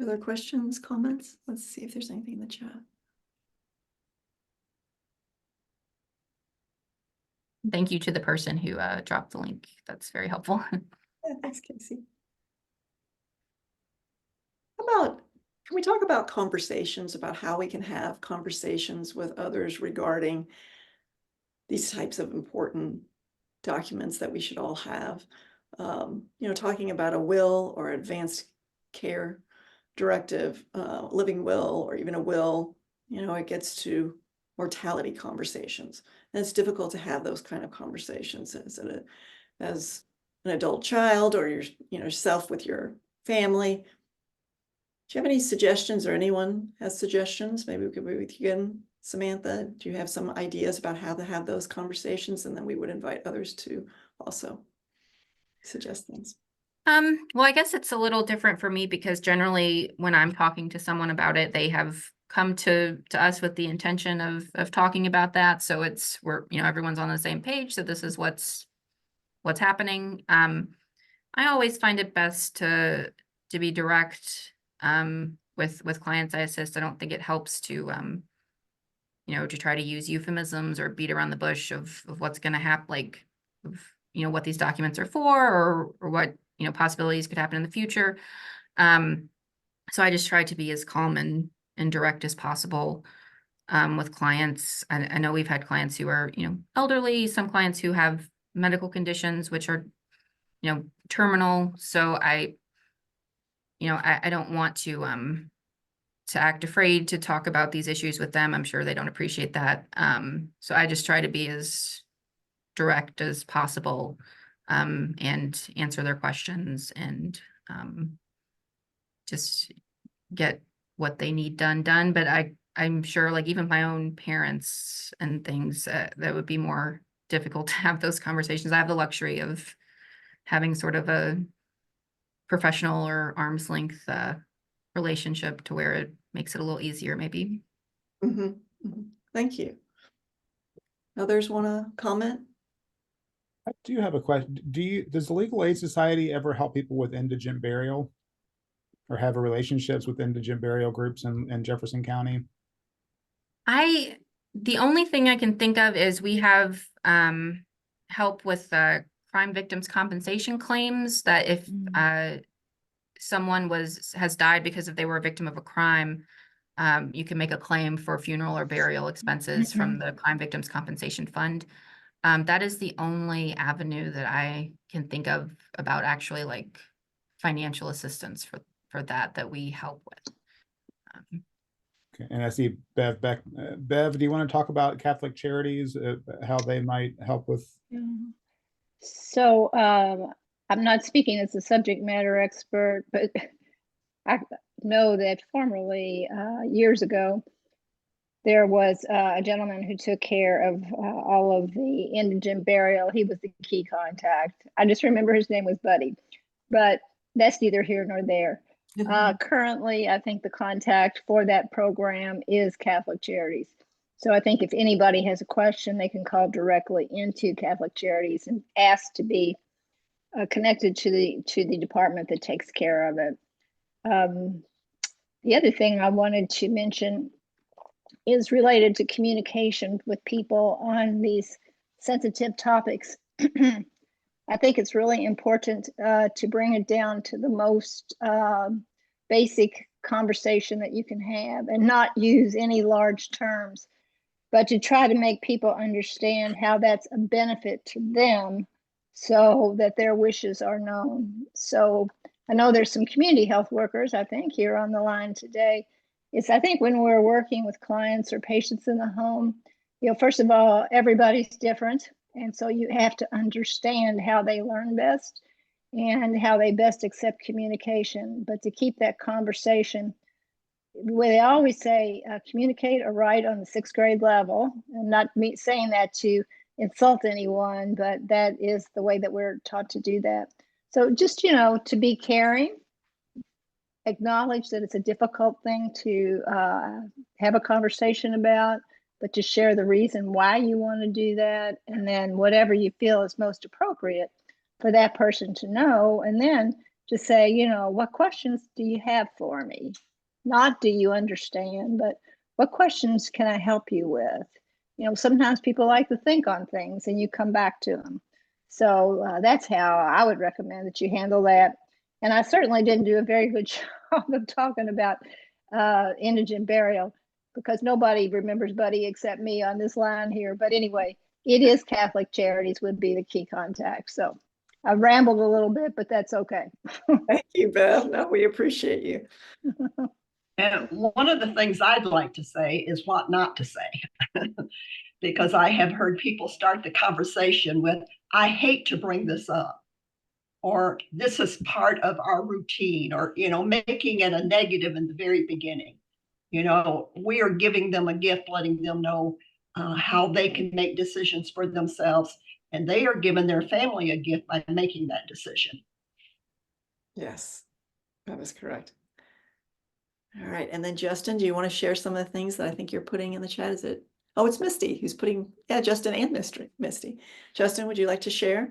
Speaker 2: Other questions, comments? Let's see if there's anything in the chat.
Speaker 1: Thank you to the person who dropped the link. That's very helpful.
Speaker 2: Yeah, thanks, Casey. Can we talk about conversations, about how we can have conversations with others regarding these types of important documents that we should all have? Talking about a will or advanced care directive, living will, or even a will, it gets to mortality conversations. And it's difficult to have those kind of conversations as an adult child, or yourself with your family. Do you have any suggestions, or anyone has suggestions? Maybe we could begin Samantha, do you have some ideas about how to have those conversations? And then we would invite others to also suggest things.
Speaker 1: Well, I guess it's a little different for me because generally when I'm talking to someone about it, they have come to us with the intention of talking about that. So we're, everyone's on the same page. So this is what's happening. I always find it best to be direct with clients I assist. I don't think it helps to to try to use euphemisms or beat around the bush of what's going to happen, like what these documents are for, or what possibilities could happen in the future. So I just try to be as calm and direct as possible with clients. I know we've had clients who are elderly, some clients who have medical conditions which are terminal. So I don't want to act afraid to talk about these issues with them. I'm sure they don't appreciate that. So I just try to be as direct as possible and answer their questions and just get what they need done. But I'm sure, like, even my own parents and things, that would be more difficult to have those conversations. I have the luxury of having sort of a professional or arm's length relationship to where it makes it a little easier, maybe.
Speaker 2: Mhm, mhm. Thank you. Others want to comment?
Speaker 5: I do have a question. Does the Legal Aid Society ever help people with indigent burial? Or have relationships with indigent burial groups in Jefferson County?
Speaker 1: The only thing I can think of is we have help with crime victims compensation claims, that if someone has died because they were a victim of a crime, you can make a claim for funeral or burial expenses from the Crime Victims Compensation Fund. That is the only avenue that I can think of about actually, like, financial assistance for that we help with.
Speaker 5: Okay. And I see Bev back. Bev, do you want to talk about Catholic Charities, how they might help with?
Speaker 6: So I'm not speaking as a subject matter expert, but I know that formerly, years ago, there was a gentleman who took care of all of the indigent burial. He was the key contact. I just remember his name was Buddy, but that's neither here nor there. Currently, I think the contact for that program is Catholic Charities. So I think if anybody has a question, they can call directly into Catholic Charities and ask to be connected to the department that takes care of it. The other thing I wanted to mention is related to communication with people on these sensitive topics. I think it's really important to bring it down to the most basic conversation that you can have and not use any large terms, but to try to make people understand how that's a benefit to them so that their wishes are known. So I know there's some community health workers, I think, here on the line today. I think when we're working with clients or patients in the home, first of all, everybody's different. And so you have to understand how they learn best and how they best accept communication. But to keep that conversation, they always say communicate or write on the 6th grade level. And not me saying that to insult anyone, but that is the way that we're taught to do that. So just, to be caring, acknowledge that it's a difficult thing to have a conversation about, but to share the reason why you want to do that, and then whatever you feel is most appropriate for that person to know. And then to say, what questions do you have for me? Not do you understand, but what questions can I help you with? Sometimes people like to think on things and you come back to them. So that's how I would recommend that you handle that. And I certainly didn't do a very good job of talking about indigent burial, because nobody remembers Buddy except me on this line here. But anyway, it is Catholic Charities would be the key contact. So I rambled a little bit, but that's okay.
Speaker 2: Thank you, Bev. No, we appreciate you.
Speaker 3: And one of the things I'd like to say is what not to say, because I have heard people start the conversation with, I hate to bring this up, or this is part of our routine, or, making it a negative in the very beginning. You know, we are giving them a gift, letting them know how they can make decisions for themselves, and they are giving their family a gift by making that decision.
Speaker 2: Yes, that was correct. All right, and then Justin, do you want to share some of the things that I think you're putting in the chat? Is it, oh, it's Misty who's putting, yeah, Justin and Misty. Justin, would you like to share?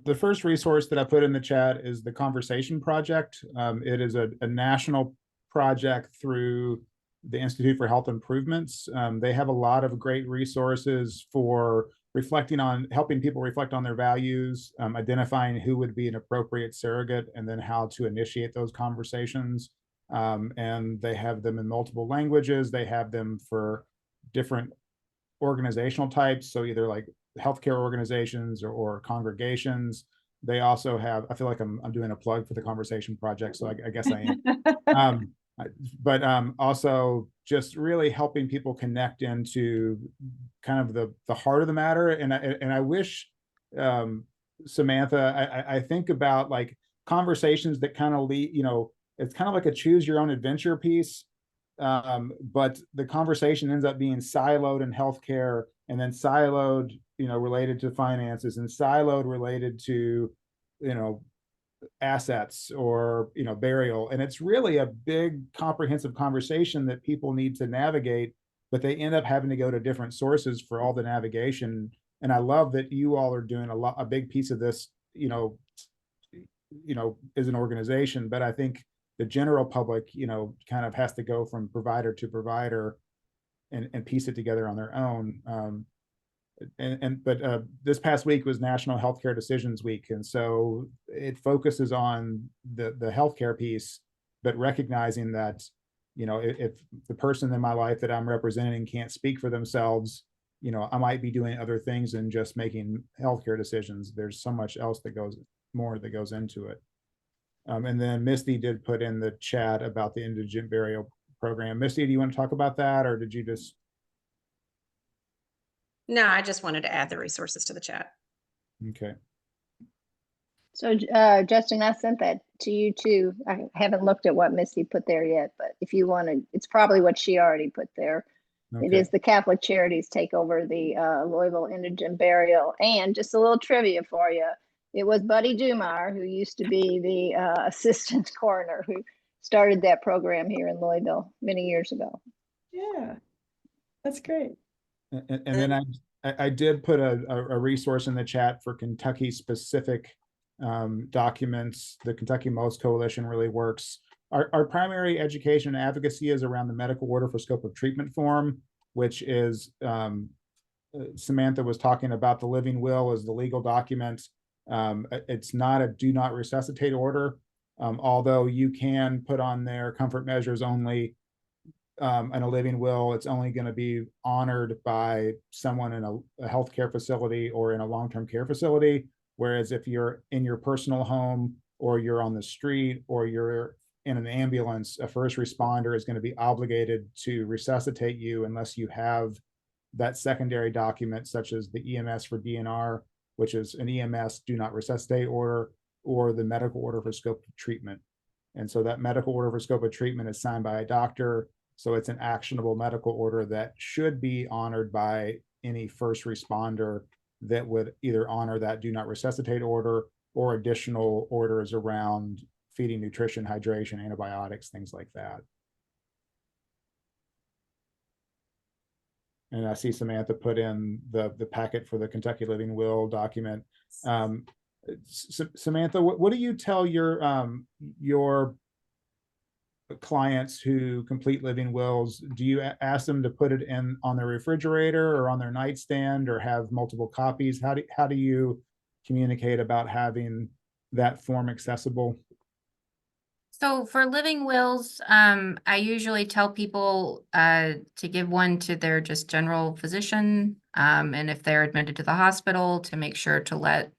Speaker 5: The first resource that I put in the chat is the Conversation Project. It is a national project through the Institute for Health Improvements. They have a lot of great resources for helping people reflect on their values, identifying who would be an appropriate surrogate, and then how to initiate those conversations. And they have them in multiple languages. They have them for different organizational types. So either like healthcare organizations or congregations. They also have, I feel like I'm doing a plug for the Conversation Project, so I guess I am. But also just really helping people connect into kind of the heart of the matter. And I wish, Samantha, I think about like conversations that kind of lead, you know, it's kind of like a choose your own adventure piece. But the conversation ends up being siloed in healthcare, and then siloed, you know, related to finances, and siloed related to, you know, assets or, you know, burial. And it's really a big comprehensive conversation that people need to navigate, but they end up having to go to different sources for all the navigation. And I love that you all are doing a big piece of this, you know, as an organization. But I think the general public, you know, kind of has to go from provider to provider and piece it together on their own. But this past week was National Healthcare Decisions Week, and so it focuses on the healthcare piece, but recognizing that, you know, if the person in my life that I'm representing can't speak for themselves, you know, I might be doing other things than just making healthcare decisions. There's so much else that goes into it. And then Misty did put in the chat about the indigent burial program. Misty, do you want to talk about that, or did you just?
Speaker 7: No, I just wanted to add the resources to the chat.
Speaker 5: Okay.
Speaker 6: So Justin, I sent that to you too. I haven't looked at what Misty put there yet, but if you want to, it's probably what she already put there.
Speaker 5: Okay.
Speaker 6: It is the Catholic Charities take over the Louisville Indigent Burial. And just a little trivia for you. It was Buddy Dumar, who used to be the assistant coroner, who started that program here in Louisville many years ago.
Speaker 2: Yeah, that's great.
Speaker 5: And then I did put a resource in the chat for Kentucky specific documents. The Kentucky Most Coalition really works. Our primary education and advocacy is around the medical order for scope of treatment form, which is, Samantha was talking about the living will as the legal document. It's not a do not resuscitate order, although you can put on there comfort measures only. In a living will, it's only going to be honored by someone in a healthcare facility or in a long-term care facility. Whereas if you're in your personal home, or you're on the street, or you're in an ambulance, a first responder is going to be obligated to resuscitate you unless you have that secondary document, such as the EMS for DNR, which is an EMS do not resuscitate order, or the medical order for scope of treatment. And so that medical order for scope of treatment is signed by a doctor. So it's an actionable medical order that should be honored by any first responder that would either honor that do not resuscitate order, or additional orders around feeding, nutrition, hydration, antibiotics, things like that. And I see Samantha put in the packet for the Kentucky Living Will document. Samantha, what do you tell your clients who complete living wills? Do you ask them to put it in on their refrigerator or on their nightstand, or have multiple copies? How do you communicate about having that form accessible?
Speaker 1: So for living wills, I usually tell people to give one to their just general physician. And if they're admitted to the hospital, to make sure to let,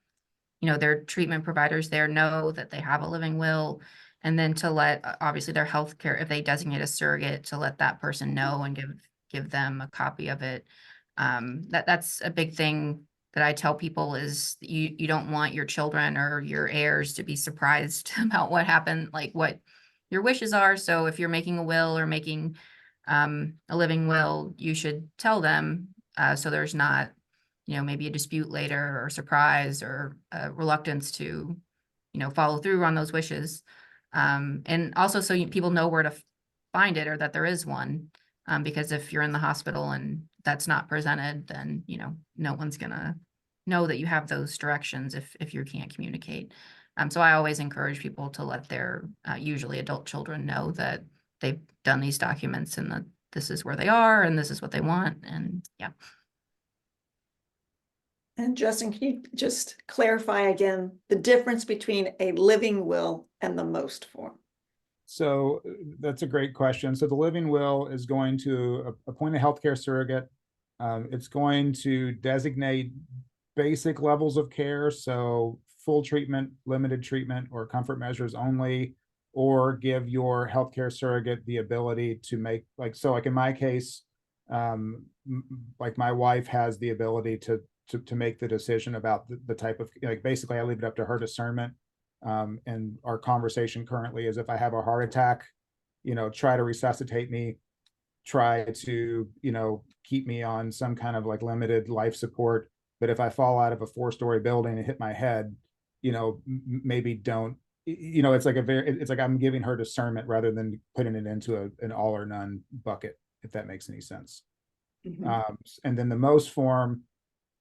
Speaker 1: you know, their treatment providers there know that they have a living will. And then to let, obviously, their healthcare, if they designate a surrogate, to let that person know and give them a copy of it. That's a big thing that I tell people, is you don't want your children or your heirs to be surprised about what happened, like what, your wishes are. So if you're making a will or making a living will, you should tell them, so there's not, maybe a dispute later or surprise or a reluctance to, follow through on those wishes. And also so people know where to find it or that there is one. Because if you're in the hospital and that's not presented, then, no one's gonna know that you have those directions if you can't communicate. So I always encourage people to let their usually adult children know that they've done these documents and that this is where they are and this is what they want. And yeah.
Speaker 2: And Justin, can you just clarify again the difference between a living will and the most form?
Speaker 5: So that's a great question. So the living will is going to appoint a healthcare surrogate. It's going to designate basic levels of care. So full treatment, limited treatment, or comfort measures only, or give your healthcare surrogate the ability to make, like in my case, like my wife has the ability to make the decision about the type of, basically I leave it up to her discernment. And our conversation currently is if I have a heart attack, try to resuscitate me, try to, keep me on some kind of limited life support. But if I fall out of a 4-story building and hit my head, maybe don't, it's like I'm giving her discernment rather than putting it into an all or none bucket, if that makes any sense.
Speaker 2: Mm-hmm.
Speaker 5: And then the most form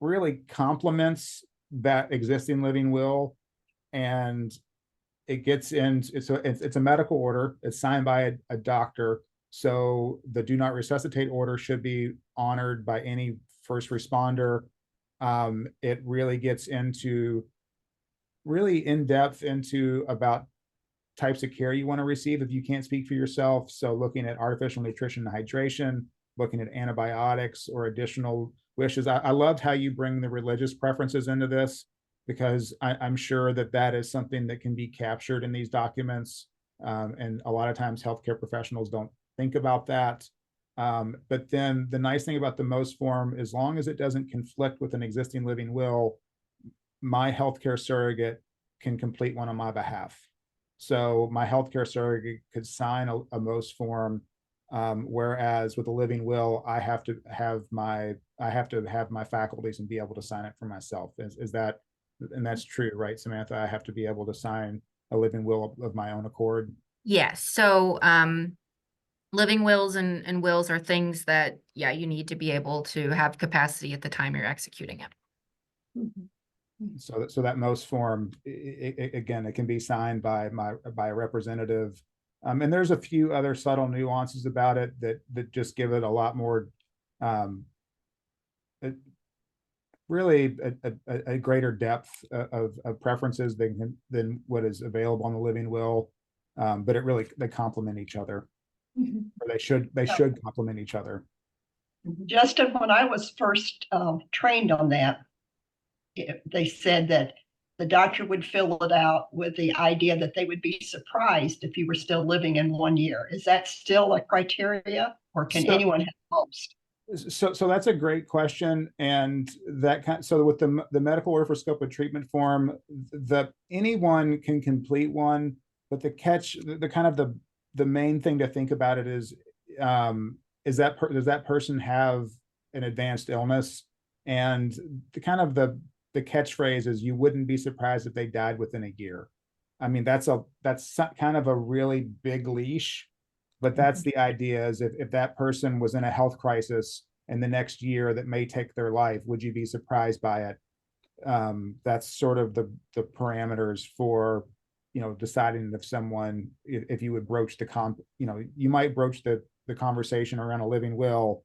Speaker 5: really complements that existing living will, and it gets in. It's a medical order. It's signed by a doctor. So the do not resuscitate order should be honored by any first responder. It really gets into really in depth into about types of care you want to receive if you can't speak for yourself. So looking at artificial nutrition and hydration, looking at antibiotics or additional wishes. I loved how you bring the religious preferences into this, because I'm sure that is something that can be captured in these documents. And a lot of times healthcare professionals don't think about that. But then the nice thing about the most form, as long as it doesn't conflict with an existing living will, my healthcare surrogate can complete one on my behalf. So my healthcare surrogate could sign a most form, whereas with a living will, I have to have my faculties and be able to sign it for myself. Is that, and that's true, right, Samantha? I have to be able to sign a living will of my own accord.
Speaker 1: Yes. So living wills and wills are things that, you need to be able to have capacity at the time you're executing it.
Speaker 2: Mm-hmm.
Speaker 5: So that most form, again, it can be signed by a representative. And there's a few other subtle nuances about it that just give it a lot more, really a greater depth of preferences than what is available on the living will. But they complement each other,
Speaker 2: Mm-hmm.
Speaker 5: or they should complement each other.
Speaker 3: Justin, when I was first trained on that, they said that the doctor would fill it out with the idea that they would be surprised if you were still living in 1 year. Is that still a criteria, or can anyone have most?
Speaker 5: So that's a great question. And so with the medical order for scope of treatment form, anyone can complete one, but the catch, the main thing to think about it is does that person have an advanced illness? And the catchphrase is, you wouldn't be surprised if they died within a year. I mean, that's kind of a really big leash, but that's the idea, is if that person was in a health crisis in the next year that may take their life, would you be surprised by it? That's sort of the parameters for, deciding if you would broach you might broach the conversation around a living will,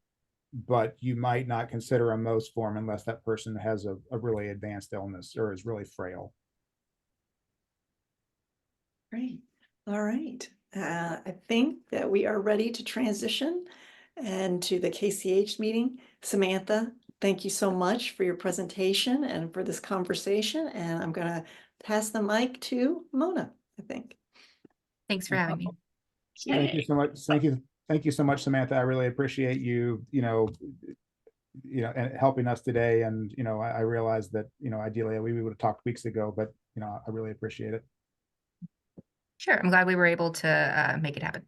Speaker 5: but you might not consider a most form unless that person has a really advanced illness or is really frail.
Speaker 2: Great. All right. I think that we are ready to transition and to the KCH meeting. Samantha, thank you so much for your presentation and for this conversation. And I'm going to pass the mic to Mona, I think.
Speaker 1: Thanks for having me.
Speaker 5: Thank you so much. Thank you so much, Samantha. I really appreciate you, and helping us today. And, I realized that, ideally we would have talked weeks ago, but, I really appreciate it.
Speaker 1: Sure, I'm glad we were able to make it happen.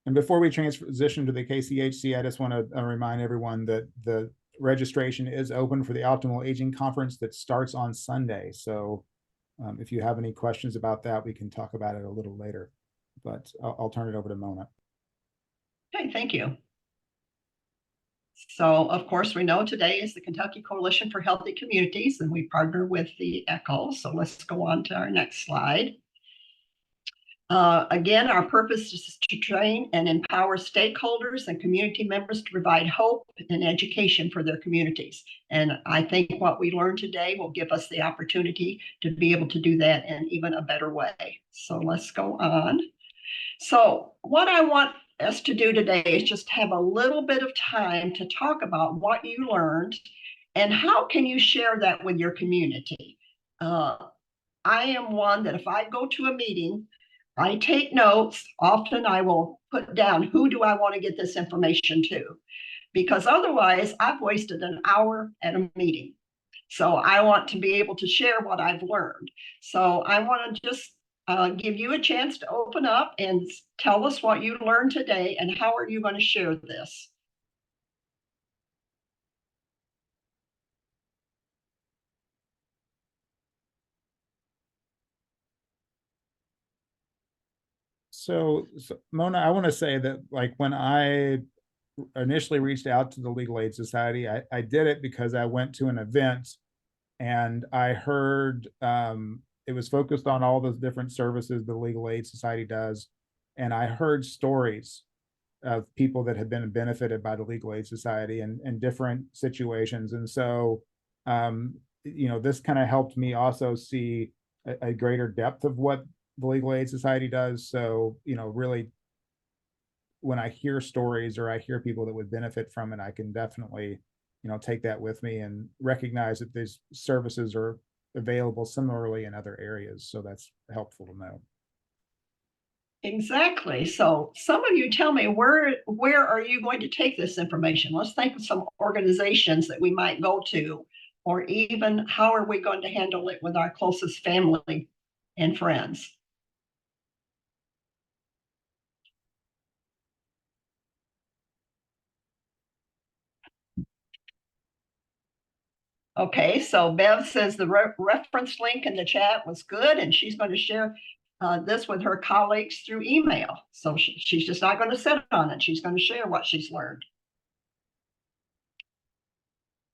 Speaker 5: And before we transition to the KCHC, I just want to remind everyone that the registration is open for the Optimal Aging Conference that starts on Sunday. So if you have any questions about that, we can talk about it a little later. But I'll turn it over to Mona.
Speaker 3: Okay, thank you. So, of course, we know today is the Kentucky Coalition for Healthy Communities, and we partner with the ECHO. So let's go on to our next slide. Again, our purpose is to train and empower stakeholders and community members to provide hope and education for their communities. And I think what we learned today will give us the opportunity to be able to do that in even a better way. So let's go on. So what I want us to do today is just have a little bit of time to talk about what you learned and how can you share that with your community. I am one that if I go to a meeting, I take notes. Often I will put down who do I want to get this information to, because otherwise I've wasted an hour at a meeting. So I want to be able to share what I've learned. So I want to just give you a chance to open up and tell us what you learned today and how are you going to share this.
Speaker 5: So Mona, I want to say that like when I initially reached out to the Legal Aid Society, I did it because I went to an event and I heard it was focused on all the different services the Legal Aid Society does. And I heard stories of people that had been benefited by the Legal Aid Society in different situations. And so, this kind of helped me also see a greater depth of what the Legal Aid Society does. So, really, when I hear stories or I hear people that would benefit from it, I can definitely, take that with me and recognize that these services are available similarly in other areas. So that's helpful to know.
Speaker 3: Exactly. So some of you tell me where are you going to take this information? Let's think of some organizations that we might go to, or even how are we going to handle it with our closest family and friends? Okay, so Bev says the reference link in the chat was good, and she's going to share this with her colleagues through email. So she's just not going to sit on it. She's going to share what she's learned.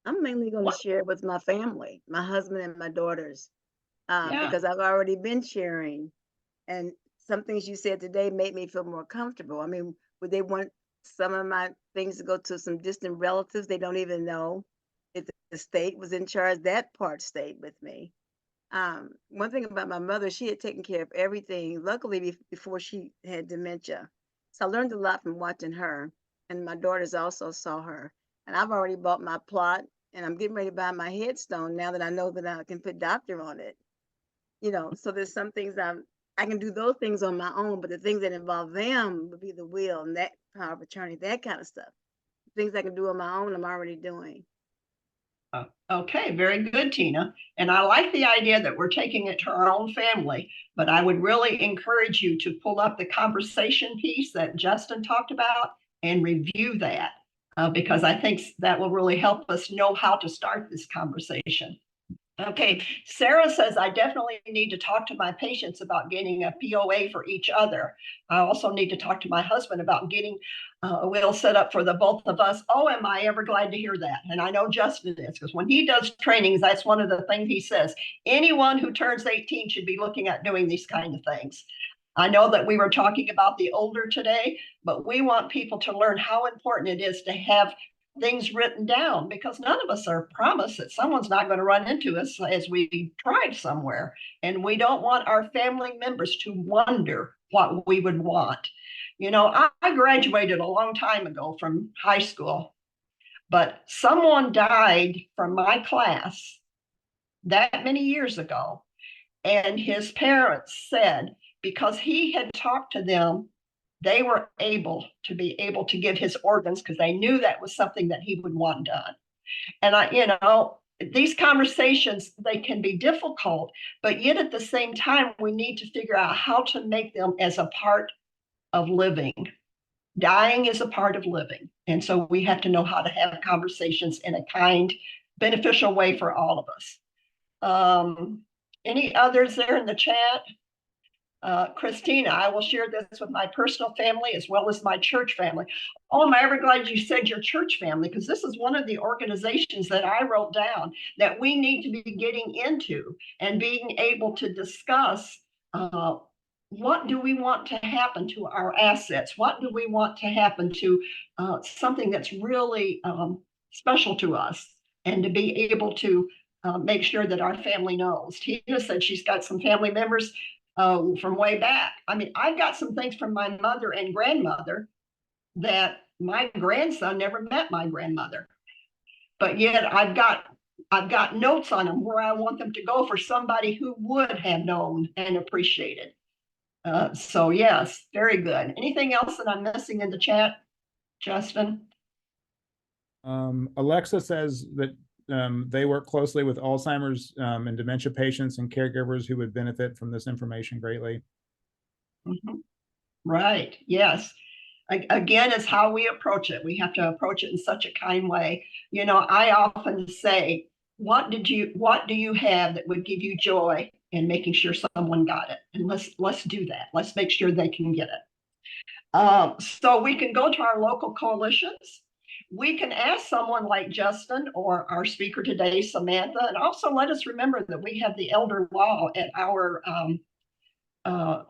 Speaker 4: I'm mainly going to share with my family, my husband and my daughters, because I've already been sharing. And some things you said today made me feel more comfortable. I mean, would they want some of my things to go to some distant relatives they don't even know? If the state was in charge, that part stayed with me. One thing about my mother, she had taken care of everything, luckily, before she had dementia. So I learned a lot from watching her. And my daughters also saw her. And I've already bought my plot and I'm getting ready to buy my headstone now that I know that I can put doctor on it. So there's some things I can do those things on my own, but the things that involve them would be the will and that power of attorney, that kind of stuff. Things I can do on my own, I'm already doing.
Speaker 3: Okay, very good, Tina. And I like the idea that we're taking it to our own family, but I would really encourage you to pull up the conversation piece that Justin talked about and review that, because I think that will really help us know how to start this conversation. Okay, Sarah says, I definitely need to talk to my patients about getting a POA for each other. I also need to talk to my husband about getting a will set up for the both of us. Oh, am I ever glad to hear that? And I know Justin is, because when he does trainings, that's one of the things he says. Anyone who turns 18 should be looking at doing these kind of things. I know that we were talking about the older today, but we want people to learn how important it is to have things written down, because none of us are promised that someone's not going to run into us as we drive somewhere. And we don't want our family members to wonder what we would want. I graduated a long time ago from high school, but someone died from my class that many years ago. And his parents said, because he had talked to them, they were able to give his organs because they knew that was something that he would want done. And these conversations, they can be difficult, but yet at the same time, we need to figure out how to make them as a part of living. Dying is a part of living. And so we have to know how to have conversations in a kind, beneficial way for all of us. Any others there in the chat? Christina, I will share this with my personal family as well as my church family. Oh, am I ever glad you said your church family, because this is one of the organizations that I wrote down that we need to be getting into and being able to discuss what do we want to happen to our assets? What do we want to happen to something that's really special to us, and to be able to make sure that our family knows. Tina said she's got some family members from way back. I mean, I've got some things from my mother and grandmother that my grandson never met my grandmother, but yet I've got notes on them where I want them to go for somebody who would have known and appreciated. So yes, very good. Anything else that I'm missing in the chat, Justin?
Speaker 5: Alexa says that they work closely with Alzheimer's and dementia patients and caregivers who would benefit from this information greatly.
Speaker 3: Mm-hmm. Right. Yes. Again, it's how we approach it. We have to approach it in such a kind way. You know, I often say, what do you have that would give you joy in making sure someone got it? And let's do that. Let's make sure they can get it. So we can go to our local coalitions. We can ask someone like Justin or our speaker today, Samantha, and also let us remember that we have the elder law at our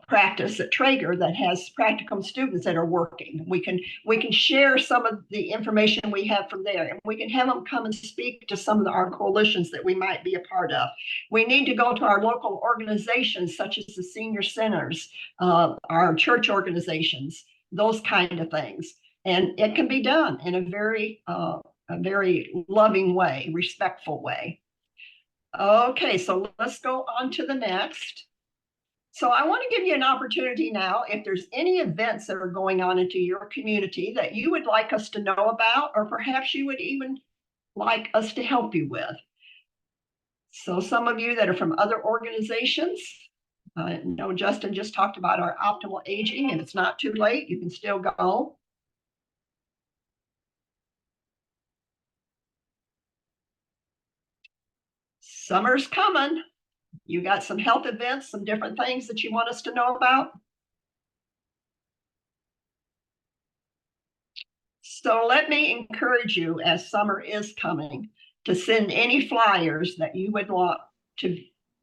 Speaker 3: practice at Traeger that has practicum students that are working. We can share some of the information we have from there, and we can have them come and speak to some of our coalitions that we might be a part of. We need to go to our local organizations such as the senior centers, our church organizations, those kind of things. And it can be done in a very loving way, respectful way. Okay, so let's go on to the next. So I want to give you an opportunity now, if there's any events that are going on into your community that you would like us to know about, or perhaps you would even like us to help you with. So some of you that are from other organizations, I know Justin just talked about our optimal aging, and it's not too late, you can still go. Summer's coming. You got some health events, some different things that you want us to know about? So let me encourage you, as summer is coming, to send any flyers that you would want to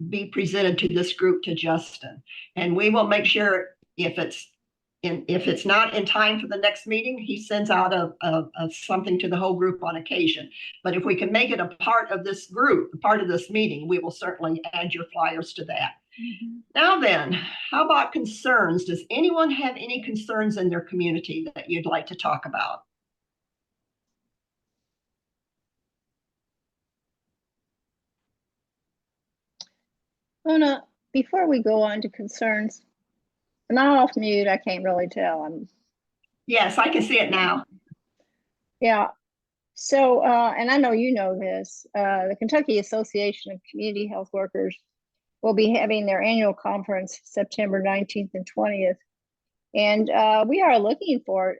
Speaker 3: be presented to this group to Justin. And we will make sure if it's not in time for the next meeting, he sends out a something to the whole group on occasion. But if we can make it a part of this group, a part of this meeting, we will certainly add your flyers to that. Mm-hmm. Now then, how about concerns? Does anyone have any concerns in their community that you'd like to talk about?
Speaker 6: Mona, before we go on to concerns, am I off mute? I can't really tell.
Speaker 3: Yes, I can see it now.
Speaker 6: Yeah. So, and I know you know this, the Kentucky Association of Community Health Workers will be having their annual conference September 19th and 20th. And we are looking for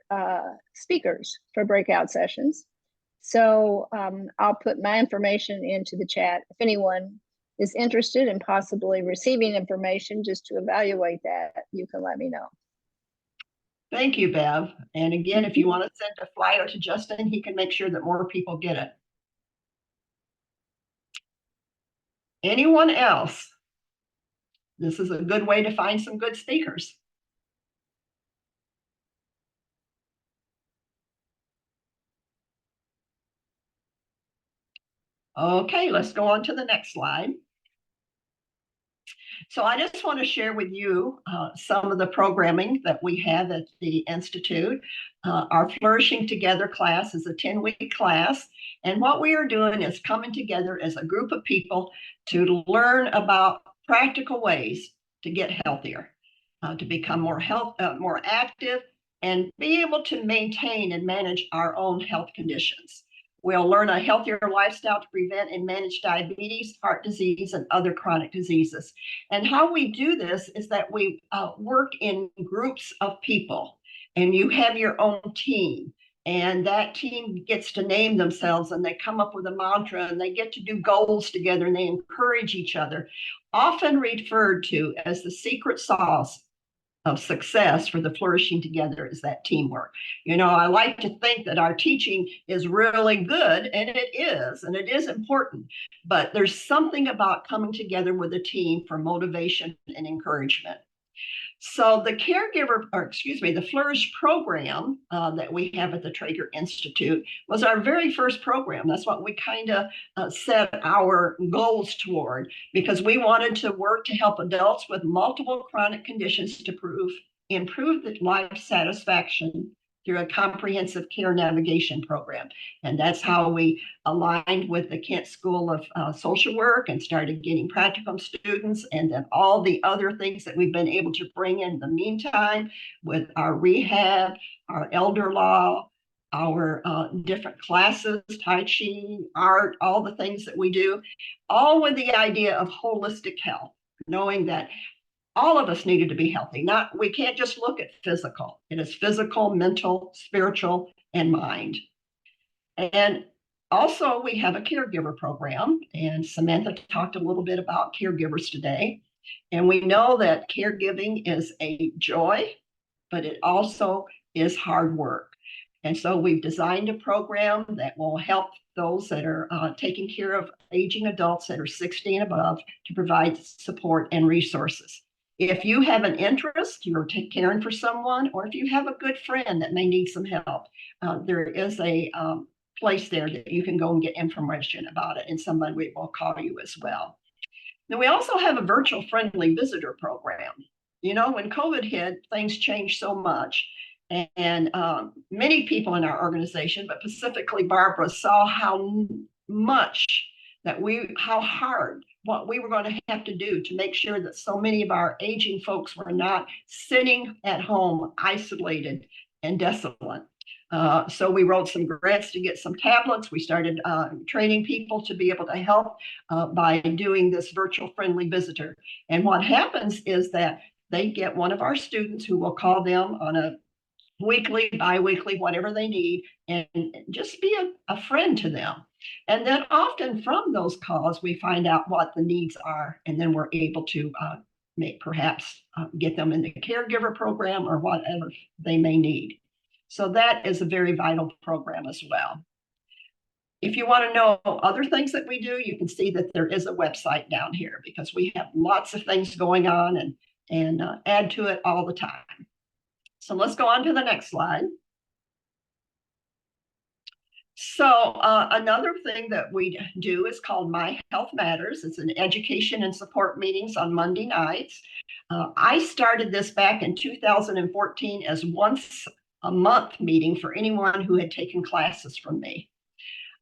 Speaker 6: speakers for breakout sessions. So I'll put my information into the chat. If anyone is interested in possibly receiving information just to evaluate that, you can let me know.
Speaker 3: Thank you, Bev. And again, if you want to send a flyer to Justin, he can make sure that more people get it. Anyone else? This is a good way to find some good speakers. Okay, let's go on to the next slide. So I just want to share with you some of the programming that we have at the Institute. Our Flourishing Together class is a 10-week class. And what we are doing is coming together as a group of people to learn about practical ways to get healthier, to become more active, and be able to maintain and manage our own health conditions. We'll learn a healthier lifestyle to prevent and manage diabetes, heart disease, and other chronic diseases. And how we do this is that we work in groups of people, and you have your own team. And that team gets to name themselves, and they come up with a mantra, and they get to do goals together, and they encourage each other, often referred to as the secret sauce of success for the flourishing together is that teamwork. You know, I like to think that our teaching is really good, and it is important, but there's something about coming together with a team for motivation and encouragement. So the the Flourish program that we have at the Traeger Institute was our very first program. That's what we kind of set our goals toward, because we wanted to work to help adults with multiple chronic conditions to improve the life satisfaction through a comprehensive care navigation program. And that's how we aligned with the Kent School of Social Work and started getting practicum students, and then all the other things that we've been able to bring in the meantime with our rehab, our elder law, our different classes, Tai Chi, art, all the things that we do, all with the idea of holistic health, knowing that all of us needed to be healthy. We can't just look at physical. It is physical, mental, spiritual, and mind. And also we have a caregiver program, and Samantha talked a little bit about caregivers today. And we know that caregiving is a joy, but it also is hard work. And so we've designed a program that will help those that are taking care of aging adults that are 60 and above to provide support and resources. If you have an interest, you're caring for someone, or if you have a good friend that may need some help, there is a place there that you can go and get information about it, and somebody will call you as well. Now, we also have a virtual friendly visitor program. You know, when COVID hit, things changed so much. And many people in our organization, but specifically Barbara, saw how hard what we were going to have to do to make sure that so many of our aging folks were not sitting at home isolated and desolate. So we wrote some grants to get some tablets. We started training people to be able to help by doing this virtual friendly visitor. And what happens is that they get one of our students who will call them on a weekly, bi-weekly, whatever they need, and just be a friend to them. And then often from those calls, we find out what the needs are, and then we're able to get them in the caregiver program or whatever they may need. So that is a very vital program as well. If you want to know other things that we do, you can see that there is a website down here, because we have lots of things going on and add to it all the time. So let's go on to the next slide. So another thing that we do is called My Health Matters. It's an education and support meetings on Monday nights. I started this back in 2014 as once a month meeting for anyone who had taken classes from me.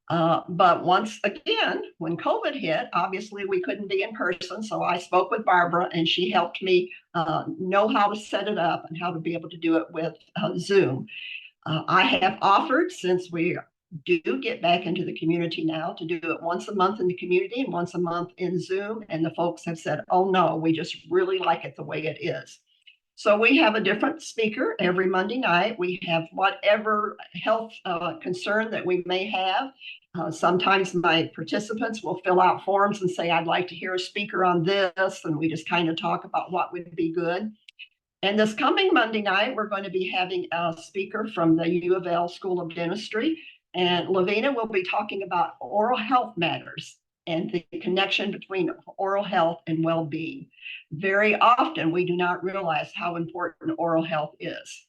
Speaker 3: But once again, when COVID hit, obviously we couldn't be in person. So I spoke with Barbara, and she helped me know how to set it up and how to be able to do it with Zoom. I have offered, since we do get back into the community now, to do it once a month in the community and once a month in Zoom. And the folks have said, oh no, we just really like it the way it is. So we have a different speaker every Monday night. We have whatever health concern that we may have. Sometimes my participants will fill out forms and say, I'd like to hear a speaker on this. And we just kind of talk about what would be good. And this coming Monday night, we're going to be having a speaker from the U of L School of Dentistry. And Lavina will be talking about oral health matters and the connection between oral health and well-being. Very often, we do not realize how important oral health is.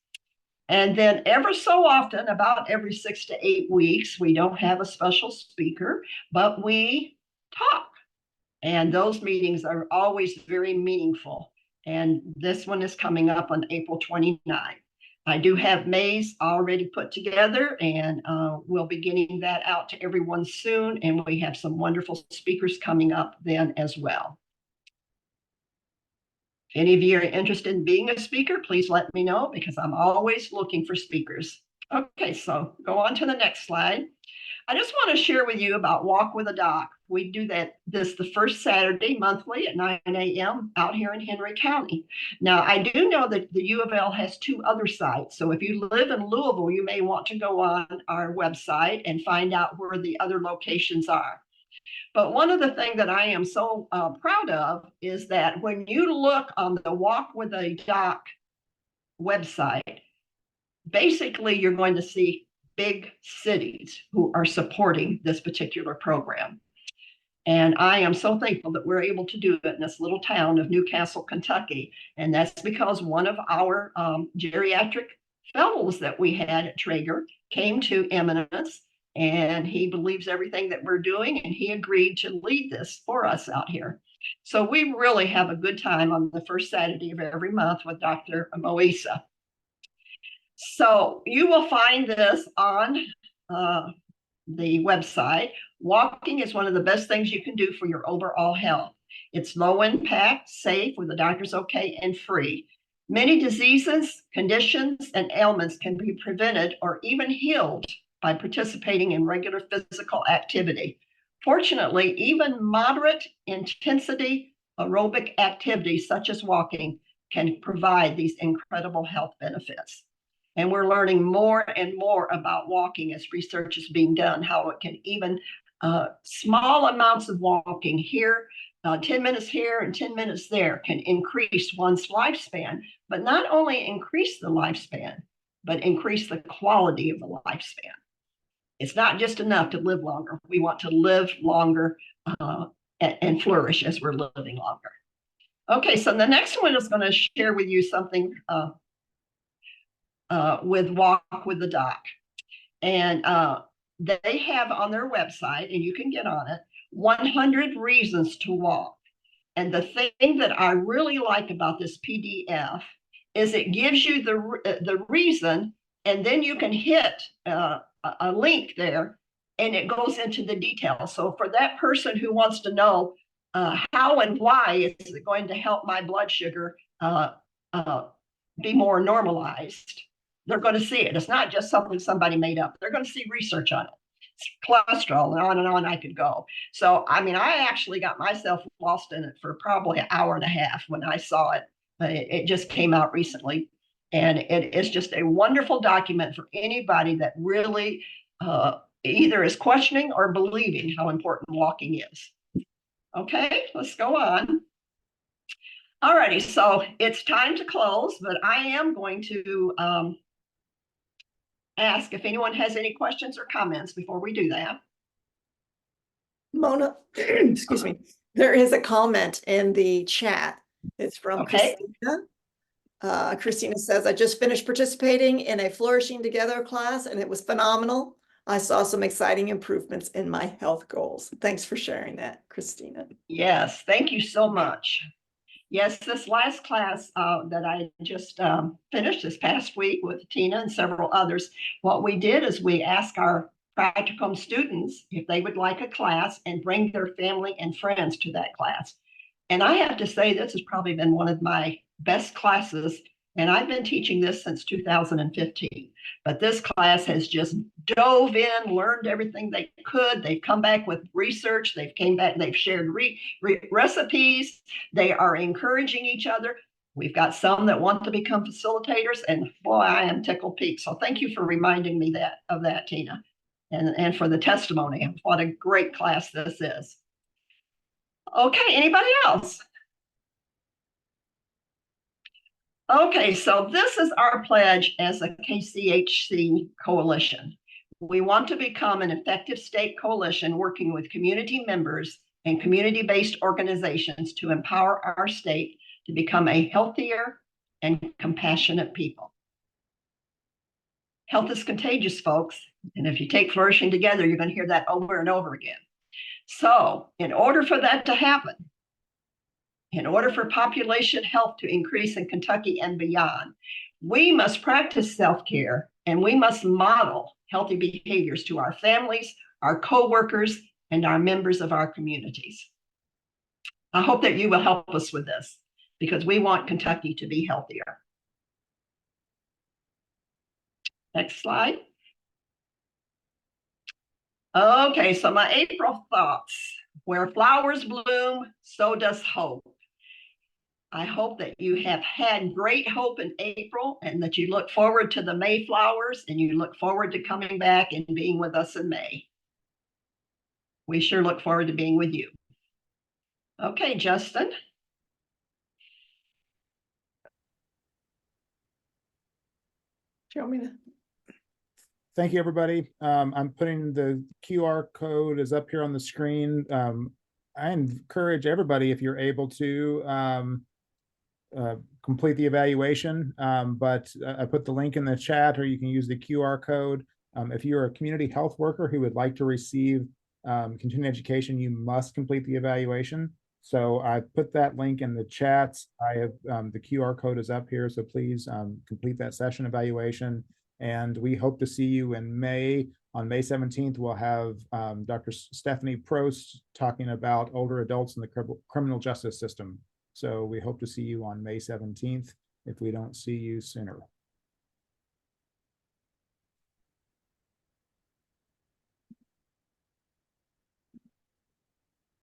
Speaker 3: And then ever so often, about every 6 to 8 weeks, we don't have a special speaker, but we talk. And those meetings are always very meaningful. And this one is coming up on April 29th. I do have May's already put together, and we'll be getting that out to everyone soon. And we have some wonderful speakers coming up then as well. If any of you are interested in being a speaker, please let me know, because I'm always looking for speakers. Okay, so go on to the next slide. I just want to share with you about Walk with a Doc. We do this the first Saturday monthly at 9 a.m. out here in Henry County. Now, I do know that the U of L has 2 other sites. So if you live in Louisville, you may want to go on our website and find out where the other locations are. But one of the things that I am so proud of is that when you look on the Walk with a Doc website, basically you're going to see big cities who are supporting this particular program. And I am so thankful that we're able to do it in this little town of Newcastle, Kentucky. And that's because one of our geriatric fellows that we had at Traeger came to Eminence, and he believes everything that we're doing, and he agreed to lead this for us out here. So we really have a good time on the first Saturday of every month with Dr. Moisa. So you will find this on the website. Walking is one of the best things you can do for your overall health. It's low impact, safe, with the doctor's okay, and free. Many diseases, conditions, and ailments can be prevented or even healed by participating in regular physical activity. Fortunately, even moderate intensity aerobic activities such as walking can provide these incredible health benefits. And we're learning more and more about walking as research is being done, how it can even small amounts of walking here, 10 minutes here and 10 minutes there can increase one's lifespan, but not only increase the lifespan, but increase the quality of the lifespan. It's not just enough to live longer. We want to live longer and flourish as we're living longer. Okay, so the next one is going to share with you something with Walk with the Doc. And they have on their website, and you can get on it, 100 reasons to walk. And the thing that I really like about this PDF is it gives you the reason, and then you can hit a link there, and it goes into the details. So for that person who wants to know how and why is it going to help my blood sugar be more normalized, they're going to see it. It's not just something somebody made up. They're going to see research on it. It's cholesterol, and on I could go. So, I mean, I actually got myself lost in it for probably an hour and a half when I saw it. It just came out recently. And it is just a wonderful document for anybody that really either is questioning or believing how important walking is. Okay, let's go on. All righty, so it's time to close, but I am going to ask if anyone has any questions or comments before we do that.
Speaker 2: Mona, excuse me, there is a comment in the chat. It's from Christina. Christina says, I just finished participating in a Flourishing Together class and it was phenomenal. I saw some exciting improvements in my health goals. Thanks for sharing that, Christina.
Speaker 3: Yes, thank you so much. Yes, this last class that I just finished this past week with Tina and several others, what we did is we asked our practicum students if they would like a class and bring their family and friends to that class. And I have to say, this has probably been one of my best classes. And I've been teaching this since 2015. But this class has just dove in, learned everything they could. They've come back with research. They've came back, they've shared recipes. They are encouraging each other. We've got some that want to become facilitators. And boy, I am tickled pink. So thank you for reminding me of that, Tina. And for the testimony of what a great class this is. Okay, anybody else? Okay, so this is our pledge as a KCHC coalition. We want to become an effective state coalition working with community members and community-based organizations to empower our state to become a healthier and compassionate people. Health is contagious, folks. And if you take Flourishing Together, you're going to hear that over and over again. So in order for that to happen, in order for population health to increase in Kentucky and beyond, we must practice self-care and we must model healthy behaviors to our families, our co-workers, and our members of our communities. I hope that you will help us with this because we want Kentucky to be healthier. Next slide. Okay, so my April thoughts. Where flowers bloom, so does hope. I hope that you have had great hope in April and that you look forward to the May flowers and you look forward to coming back and being with us in May. We sure look forward to being with you. Okay, Justin.
Speaker 2: Do you want me to?
Speaker 5: Thank you, everybody. I'm putting the QR code is up here on the screen. I encourage everybody, if you're able to, complete the evaluation, but I put the link in the chat, or you can use the QR code. If you're a community health worker who would like to receive continuing education, you must complete the evaluation. So I put that link in the chat. I have the QR code is up here, so please complete that session evaluation. And we hope to see you in May. On May 17th, we'll have Dr. Stephanie Prost talking about older adults in the criminal justice system. So we hope to see you on May 17th if we don't see you sooner.